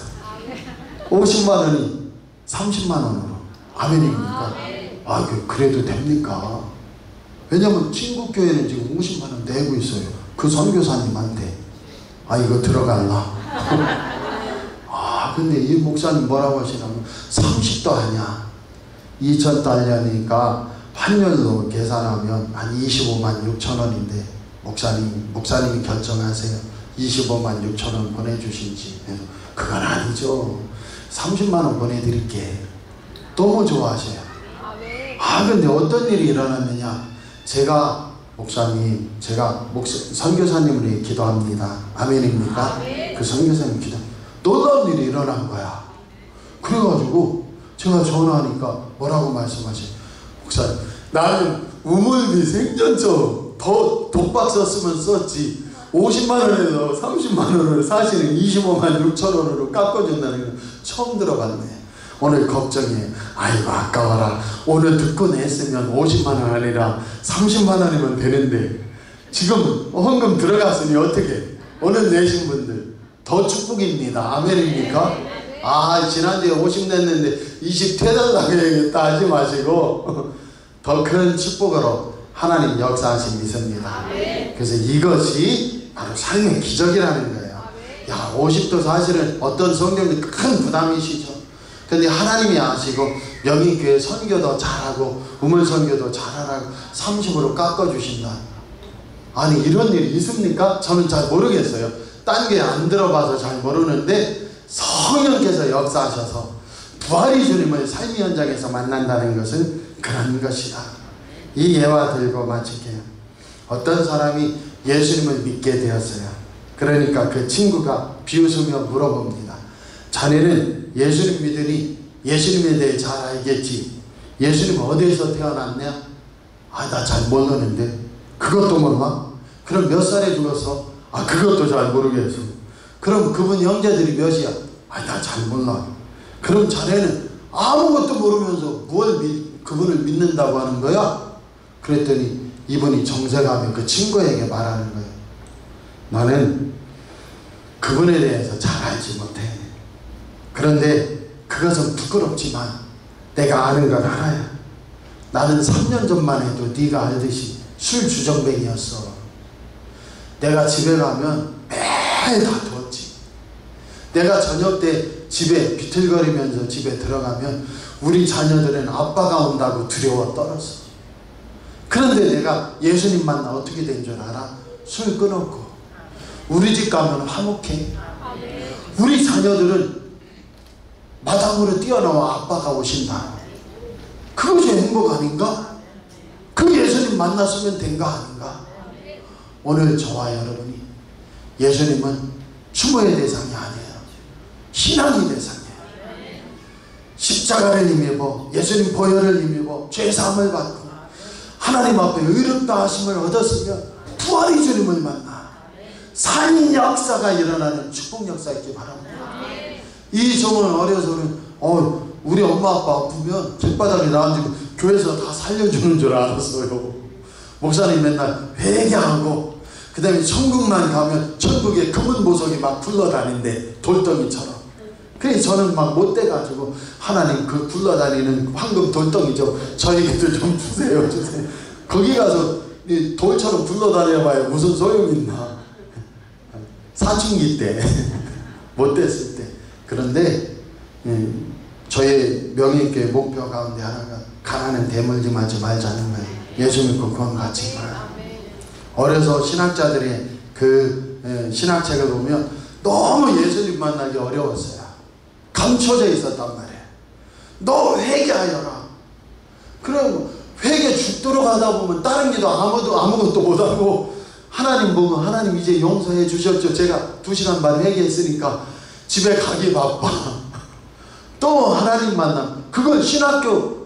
50만 원이 30만 원으로. 아멘입니까? 그래도 됩니까? 왜냐면 친구교회는 지금 50만 원 내고 있어요. 그 선교사님한테. 이거 들어갈라. 근데 이 목사님 뭐라고 하시냐면 30도 하냐. 2,000달러니까 환율로 계산하면 한 25만 6천 원인데 목사님이 결정하세요. 25만 6천 원 보내주신지. 그건 아니죠. 30만 원 보내드릴게. 너무 좋아하셔요. 근데 어떤 일이 일어났느냐. 제가 선교사님을 위해 기도합니다. 아멘입니까? 그 선교사님 기도. 놀라운 일이 일어난 거야. 그래가지고 제가 전화하니까 뭐라고 말씀하세요? 목사님, 나는 우물비 생전처럼 더 독박 썼으면 썼지 50만 원에서 30만 원을 사실은 25만 6천 원으로 깎아준다는 건 처음 들어봤네. 오늘 걱정해. 아까워라. 오늘 듣고 냈으면 50만 원 아니라 30만 원이면 되는데 지금 헌금 들어갔으니 어떻게? 오늘 내신 분들 더 축복입니다. 아멘입니까? 지난주에 50 냈는데 20 태달라고 해야겠다 하지 마시고 더 큰 축복으로 하나님 역사하신 믿습니다. 그래서 이것이 바로 삶의 기적이라는 거예요. 50도 사실은 어떤 성경이 큰 부담이시죠. 근데 하나님이 아시고 명의교회 선교도 잘하고 우물 선교도 잘하라고 30으로 깎아주신다. 이런 일이 있습니까? 저는 잘 모르겠어요. 딴 게 안 들어봐서 잘 모르는데 성령께서 역사하셔서 부활의 주님을 삶의 현장에서 만난다는 것은 그런 것이다. 이 예화 들고 마칠게요. 어떤 사람이 예수님을 믿게 되었어요. 그러니까 그 친구가 비웃으며 물어봅니다. 자네는 예수님 믿으니 예수님에 대해 잘 알겠지? 예수님 어디에서 태어났냐? 나 잘 모르는데. 그것도 몰라? 그럼 몇 살에 죽었어? 그것도 잘 모르겠어. 그럼 그분 형제들이 몇이야? 나 잘 몰라. 그럼 자네는 아무것도 모르면서 그분을 믿는다고 하는 거야? 그랬더니 이분이 정색하며 그 친구에게 말하는 거예요. 나는 그분에 대해서 잘 알지 못해. 그런데 그것은 부끄럽지만 내가 아는 건 하나야. 나는 3년 전만 해도 네가 알듯이 술 주정뱅이였어. 내가 집에 가면 매일 다투었지. 내가 저녁 때 집에 비틀거리면서 집에 들어가면 우리 자녀들은 아빠가 온다고 두려워 떨었어. 그런데 내가 예수님 만나 어떻게 된 줄 알아? 술 끊었고 우리 집 가면 화목해. 우리 자녀들은 마당으로 뛰어나와 아빠가 오신다. 그것이 행복 아닌가? 그 예수님 만났으면 된 거 아닌가? 오늘 저와 여러분이 예수님은 추모의 대상이 아니에요. 신앙의 대상이에요. 십자가를 힘입어 예수님 보혈을 힘입어 죄사함을 받고 하나님 앞에 의롭다 하심을 얻었으면 부활의 주님을 만나 산 역사가 일어나는 축복 역사 있기 바랍니다. 이 종은 어려서는 우리 엄마 아빠 아프면 길바닥에 나앉으면 교회에서 다 살려주는 줄 알았어요. 목사님 맨날 회개하고 그 다음에 천국만 가면 천국에 금은 보석이 막 굴러다닌대. 돌덩이처럼. 그래서 저는 막 못돼가지고 하나님 그 굴러다니는 황금 돌덩이 저에게도 좀 주세요. 거기 가서 돌처럼 굴러다녀봐야 무슨 소용이 있나. 사춘기 때 못됐을 때. 그런데 저의 명예교회 목표 가운데 하나가 가난은 대물림하지 말자는 거예요. 예수 믿고 구원 받지 마. 어려서 신학자들의 그 신학책을 보면 너무 예수님 만나기 어려웠어요. 감춰져 있었단 말이에요. 너 회개하여라. 그럼 회개 죽도록 하다 보면 다른 기도 아무것도 못하고 하나님 보고 하나님 이제 용서해 주셨죠. 제가 2시간 반 회개했으니까 집에 가기 바빠. 또 하나님 만남. 그걸 신학교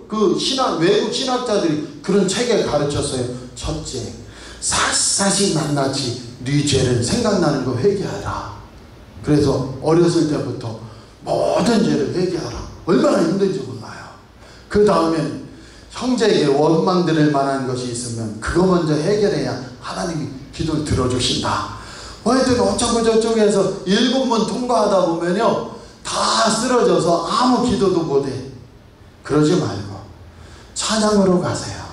외국 신학자들이 그런 책에 가르쳤어요. 첫째, 샅샅이 낱낱이 네 죄를 생각나는 거 회개하라. 그래서 어렸을 때부터 모든 죄를 회개하라. 얼마나 힘든지 몰라요. 그 다음에 형제에게 원망 들을 만한 것이 있으면 그거 먼저 해결해야 하나님이 기도를 들어주신다. 하여튼 어쩌고 저쩌고 해서 7번 통과하다 보면요 다 쓰러져서 아무 기도도 못해. 그러지 말고 찬양으로 가세요.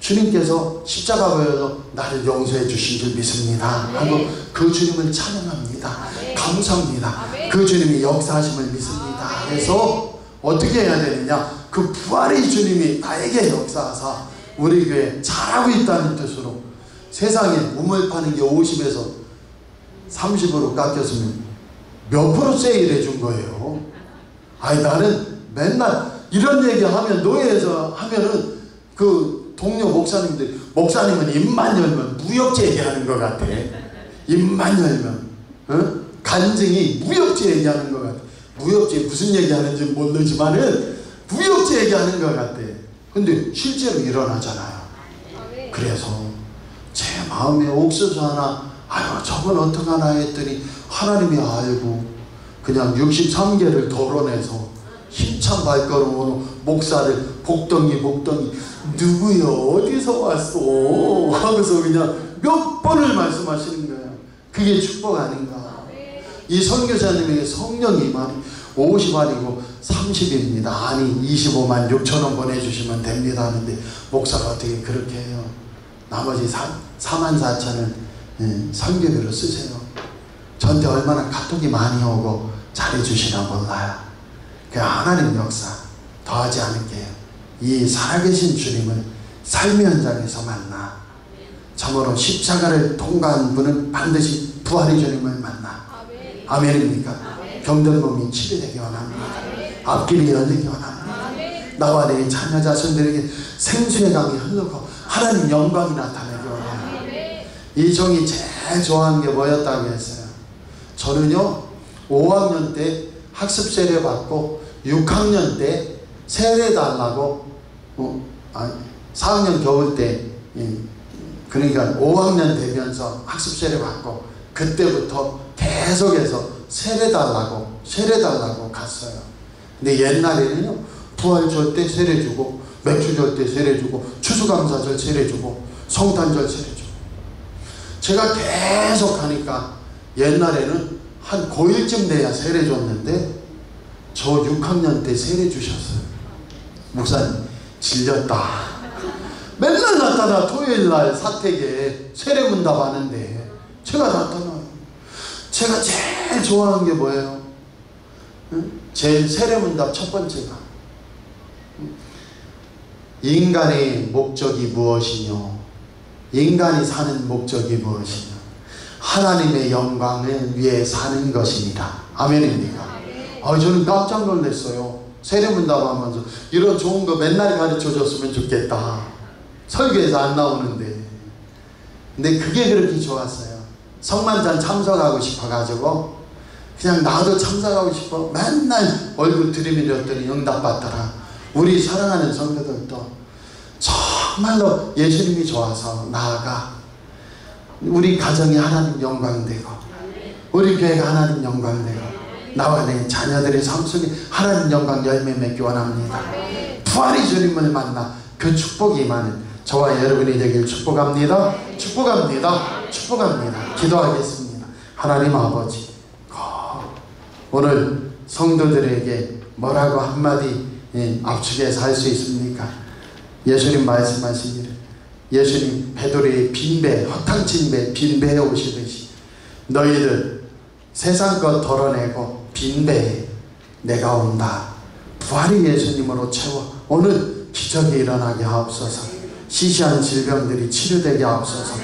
주님께서 십자가 보여서 나를 용서해 주신 줄 믿습니다 하고 그 주님을 찬양합니다. 감사합니다. 그 주님이 역사하심을 믿습니다 해서 어떻게 해야 되느냐, 그 부활의 주님이 나에게 역사하사 우리 교회 잘하고 있다는 뜻으로 세상에 우물 파는 게 50에서 30으로 깎였으면 몇 프로 세일해 준 거예요. 아니 나는 맨날 이런 얘기 하면 노예에서 하면은 그 동료 목사님은 입만 열면 무역지 얘기하는 것 같아. 입만 열면 간증이 무역지 얘기하는 것 같아. 무역지 무슨 얘기하는지 모르지만은 무역지 얘기하는 것 같아. 근데 실제로 일어나잖아요. 그래서 제 마음에 옥수수 하나 저건 어떡하나 했더니 하나님이 알고 그냥 63개를 덜어내서 힘찬 발걸음으로 목사를 복덩이 누구요 어디서 왔어 하면서 그냥 몇 번을 말씀하시는 거예요. 그게 축복 아닌가. 이 선교사님에게 성령이 임하니 50알이고 30입니다. 아니 25만 6천원 보내주시면 됩니다 하는데 목사가 어떻게 그렇게 해요. 나머지 4만 4천은 선교비로 쓰세요. 저한테 얼마나 카톡이 많이 오고 잘해주시나 몰라요. 그 하나님 역사 더하지 않을게요. 이 살아계신 주님을 삶의 현장에서 만나 참으로 십자가를 통과한 분은 반드시 부활의 주님을 만나. 아멘입니까? 병든 몸이 치료되기 원합니다. 앞길이 열리기 원합니다. 나와 내 자녀 자손들에게 생수의 강이 흐르고 하나님 영광이 나타나기 원합니다. 이 종이 제일 좋아하는 게 뭐였다고 했어요. 저는요 5학년 때 학습 세례 받고 6학년 때 세례 달라고 4학년 겨울 때 그러니까 5학년 되면서 학습 세례 받고 그때부터 계속해서 세례달라고 갔어요. 근데 옛날에는요, 부활절 때 세례주고, 맥주절 때 세례주고, 추수감사절 세례주고, 성탄절 세례주고. 제가 계속 하니까 옛날에는 한 고1쯤 돼야 세례 줬는데 저 6학년 때 세례 주셨어요. 목사님 질렸다. 맨날 나타나. 토요일날 사택에 세례문답 하는데 제가 나타나요. 제가 제일 좋아하는 게 뭐예요? 제 세례문답 첫 번째가 인간의 목적이 무엇이뇨? 인간이 사는 목적이 무엇이뇨? 하나님의 영광을 위해 사는 것입니다. 아멘입니까? 저는 깜짝 놀랐어요. 세례문답 하면서 이런 좋은 거 맨날 가르쳐 줬으면 좋겠다. 설교에서 안 나오는데. 근데 그게 그렇게 좋았어요. 성만찬 참석하고 싶어가지고 그냥 나도 참석하고 싶어. 맨날 얼굴 들이밀었더니 응답받더라. 우리 사랑하는 성도들도 정말로 예수님이 좋아서 나아가 우리 가정이 하나님 영광되고 우리 교회가 하나님 영광되고 나와 내 자녀들의 삶 속에 하나님 영광 열매 맺기 원합니다. 부활의 주님을 만나 그 축복이 임하는 저와 여러분이 되길 축복합니다. 축복합니다. 축복합니다. 기도하겠습니다. 하나님 아버지, 오늘 성도들에게 뭐라고 한마디 압축해서 할 수 있습니까? 예수님 말씀하시기를, 예수님 베드로의 빈배, 허탕친 배 빈배에 오시듯이 너희들 세상 것 덜어내고 빈배에 내가 온다. 부활의 예수님으로 채워 오늘 기적이 일어나게 하옵소서. 시시한 질병들이 치료되게 하옵소서.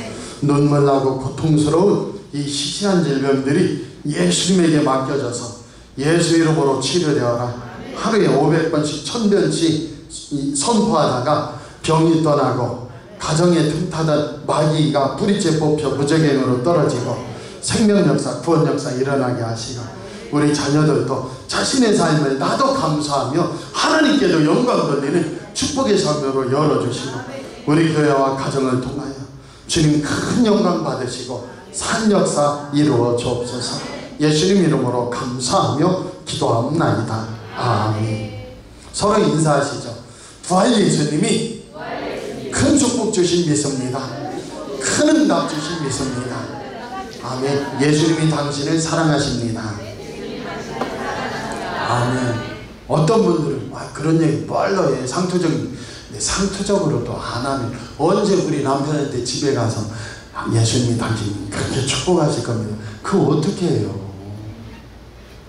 눈물 나고 고통스러운 이 시시한 질병들이 예수님에게 맡겨져서 예수 이름으로 치료되어라. 하루에 500번씩 1000번씩 선포하다가 병이 떠나고 가정에 틈타던 마귀가 뿌리째 뽑혀 무적행으로 떨어지고 생명 역사, 구원 역사 일어나게 하시고 우리 자녀들도 자신의 삶을 나도 감사하며 하나님께도 영광 돌리는 축복의 삶으로 열어주시고 우리 교회와 가정을 통하여 주님 큰 영광 받으시고 산 역사 이루어 주옵소서. 예수님 이름으로 감사하며 기도하옵나이다. 아멘. 서로 인사하시죠. 부활 예수님이 큰 축복 주신 믿습니다. 큰 응답 주신 믿습니다. 아멘. 예수님이 당신을 사랑하십니다. 아멘. 어떤 분들은 그런 얘기 뭘로 해? 상투적으로도 안 하면 언제 우리 남편한테 집에 가서 예수님이 당신 그렇게 축복하실 겁니다. 그거 어떻게 해요?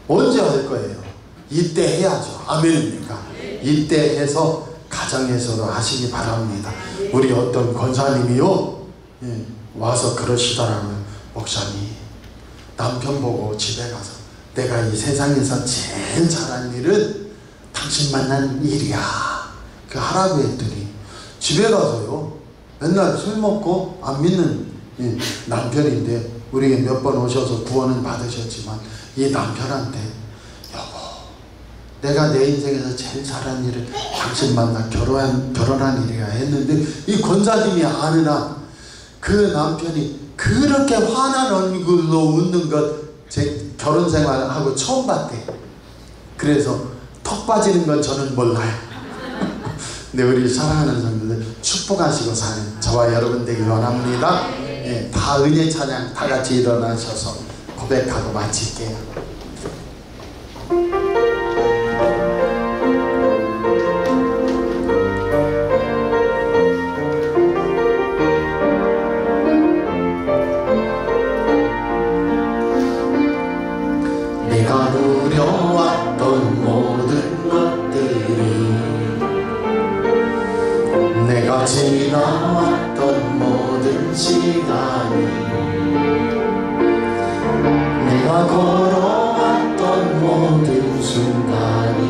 언제 할 거예요? 이때 해야죠. 아멘입니까? 이때 해서 가정에서도 하시기 바랍니다. 우리 어떤 권사님이요, 와서 그러시더라고요. 목사님, 남편 보고 집에 가서 내가 이 세상에서 제일 잘한 일은 당신 만난 일이야. 그 하라고 했더니 집에 가서요, 맨날 술 먹고 안 믿는 남편인데 우리에게 몇 번 오셔서 구원은 받으셨지만 이 남편한테 여보, 내가 내 인생에서 제일 잘한 일을 당신 만나 결혼한 일이야 했는데 이 권사님이 아는 한 그 남편이 그렇게 환한 얼굴로 웃는 것 제 결혼 생활하고 처음 봤대. 그래서 턱 빠지는 건 저는 몰라요. 근데 우리 사랑하는 성도들 축복하시고 사는 저와 여러분 되길 원합니다. 다 은혜 찬양 다 같이 일어나셔서 고백하고 마칠게요. 내가 누려왔던 모든 것들이, 내가 지나왔던 모든 시간이, 내가 걸어왔던 모든 순간이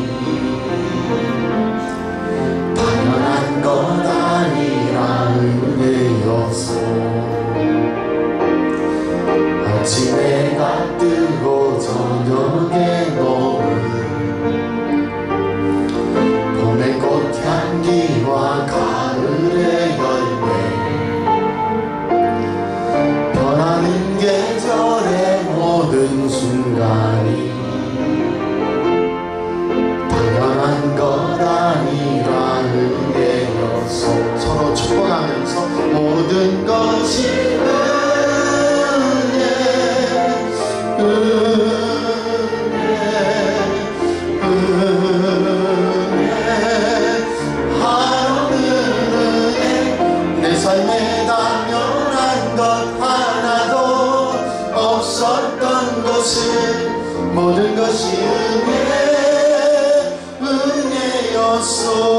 당연한 것 아니라 은혜였어. 아침에가 뜨고 저녁에 노을, 봄의 꽃향기와 가을의 열매, 변하는 계절의 모든 순간이 내 삶에 당연한 것 하나도 없었던 것을 모든 것이 은혜였소.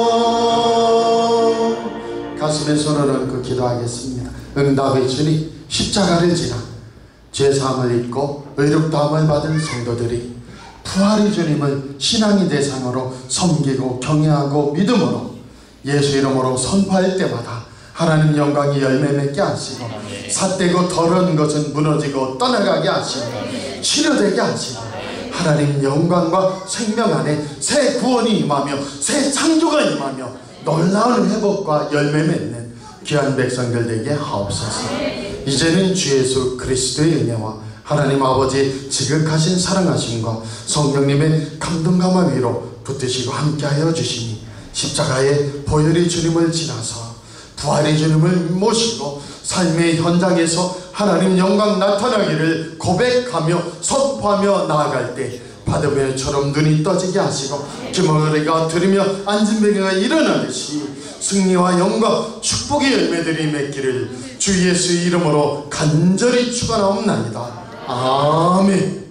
가슴에 손을 얹고 기도하겠습니다. 응답의 주님, 십자가를 지나 죄사함을 입고 의롭다함을 받은 성도들이 부활의 주님을 신앙의 대상으로 섬기고 경외하고 믿음으로 예수 이름으로 선포할 때마다 하나님 영광이 열매 맺게 하시고 삿되고 더러운 것은 무너지고 떠나가게 하시고 치료되게 하시고 하나님 영광과 생명 안에 새 구원이 임하며 새 창조가 임하며 놀라운 회복과 열매 맺는 귀한 백성들 되게 하옵소서. 이제는 주 예수 그리스도의 은혜와 하나님 아버지의 지극하신 사랑하심과 성령님의 감동감화 위로 붙드시고 함께하여 주시니 십자가의 보혈의 주님을 지나서 부활의 주님을 모시고 삶의 현장에서 하나님 영광 나타나기를 고백하며 선포하며 나아갈 때 바다배처럼 눈이 떠지게 하시고 주먹거리가 들으며 앉은뱅이가 일어나듯이 승리와 영광 축복의 열매들이 맺기를 주 예수의 이름으로 간절히 축원하옵나이다. 아멘.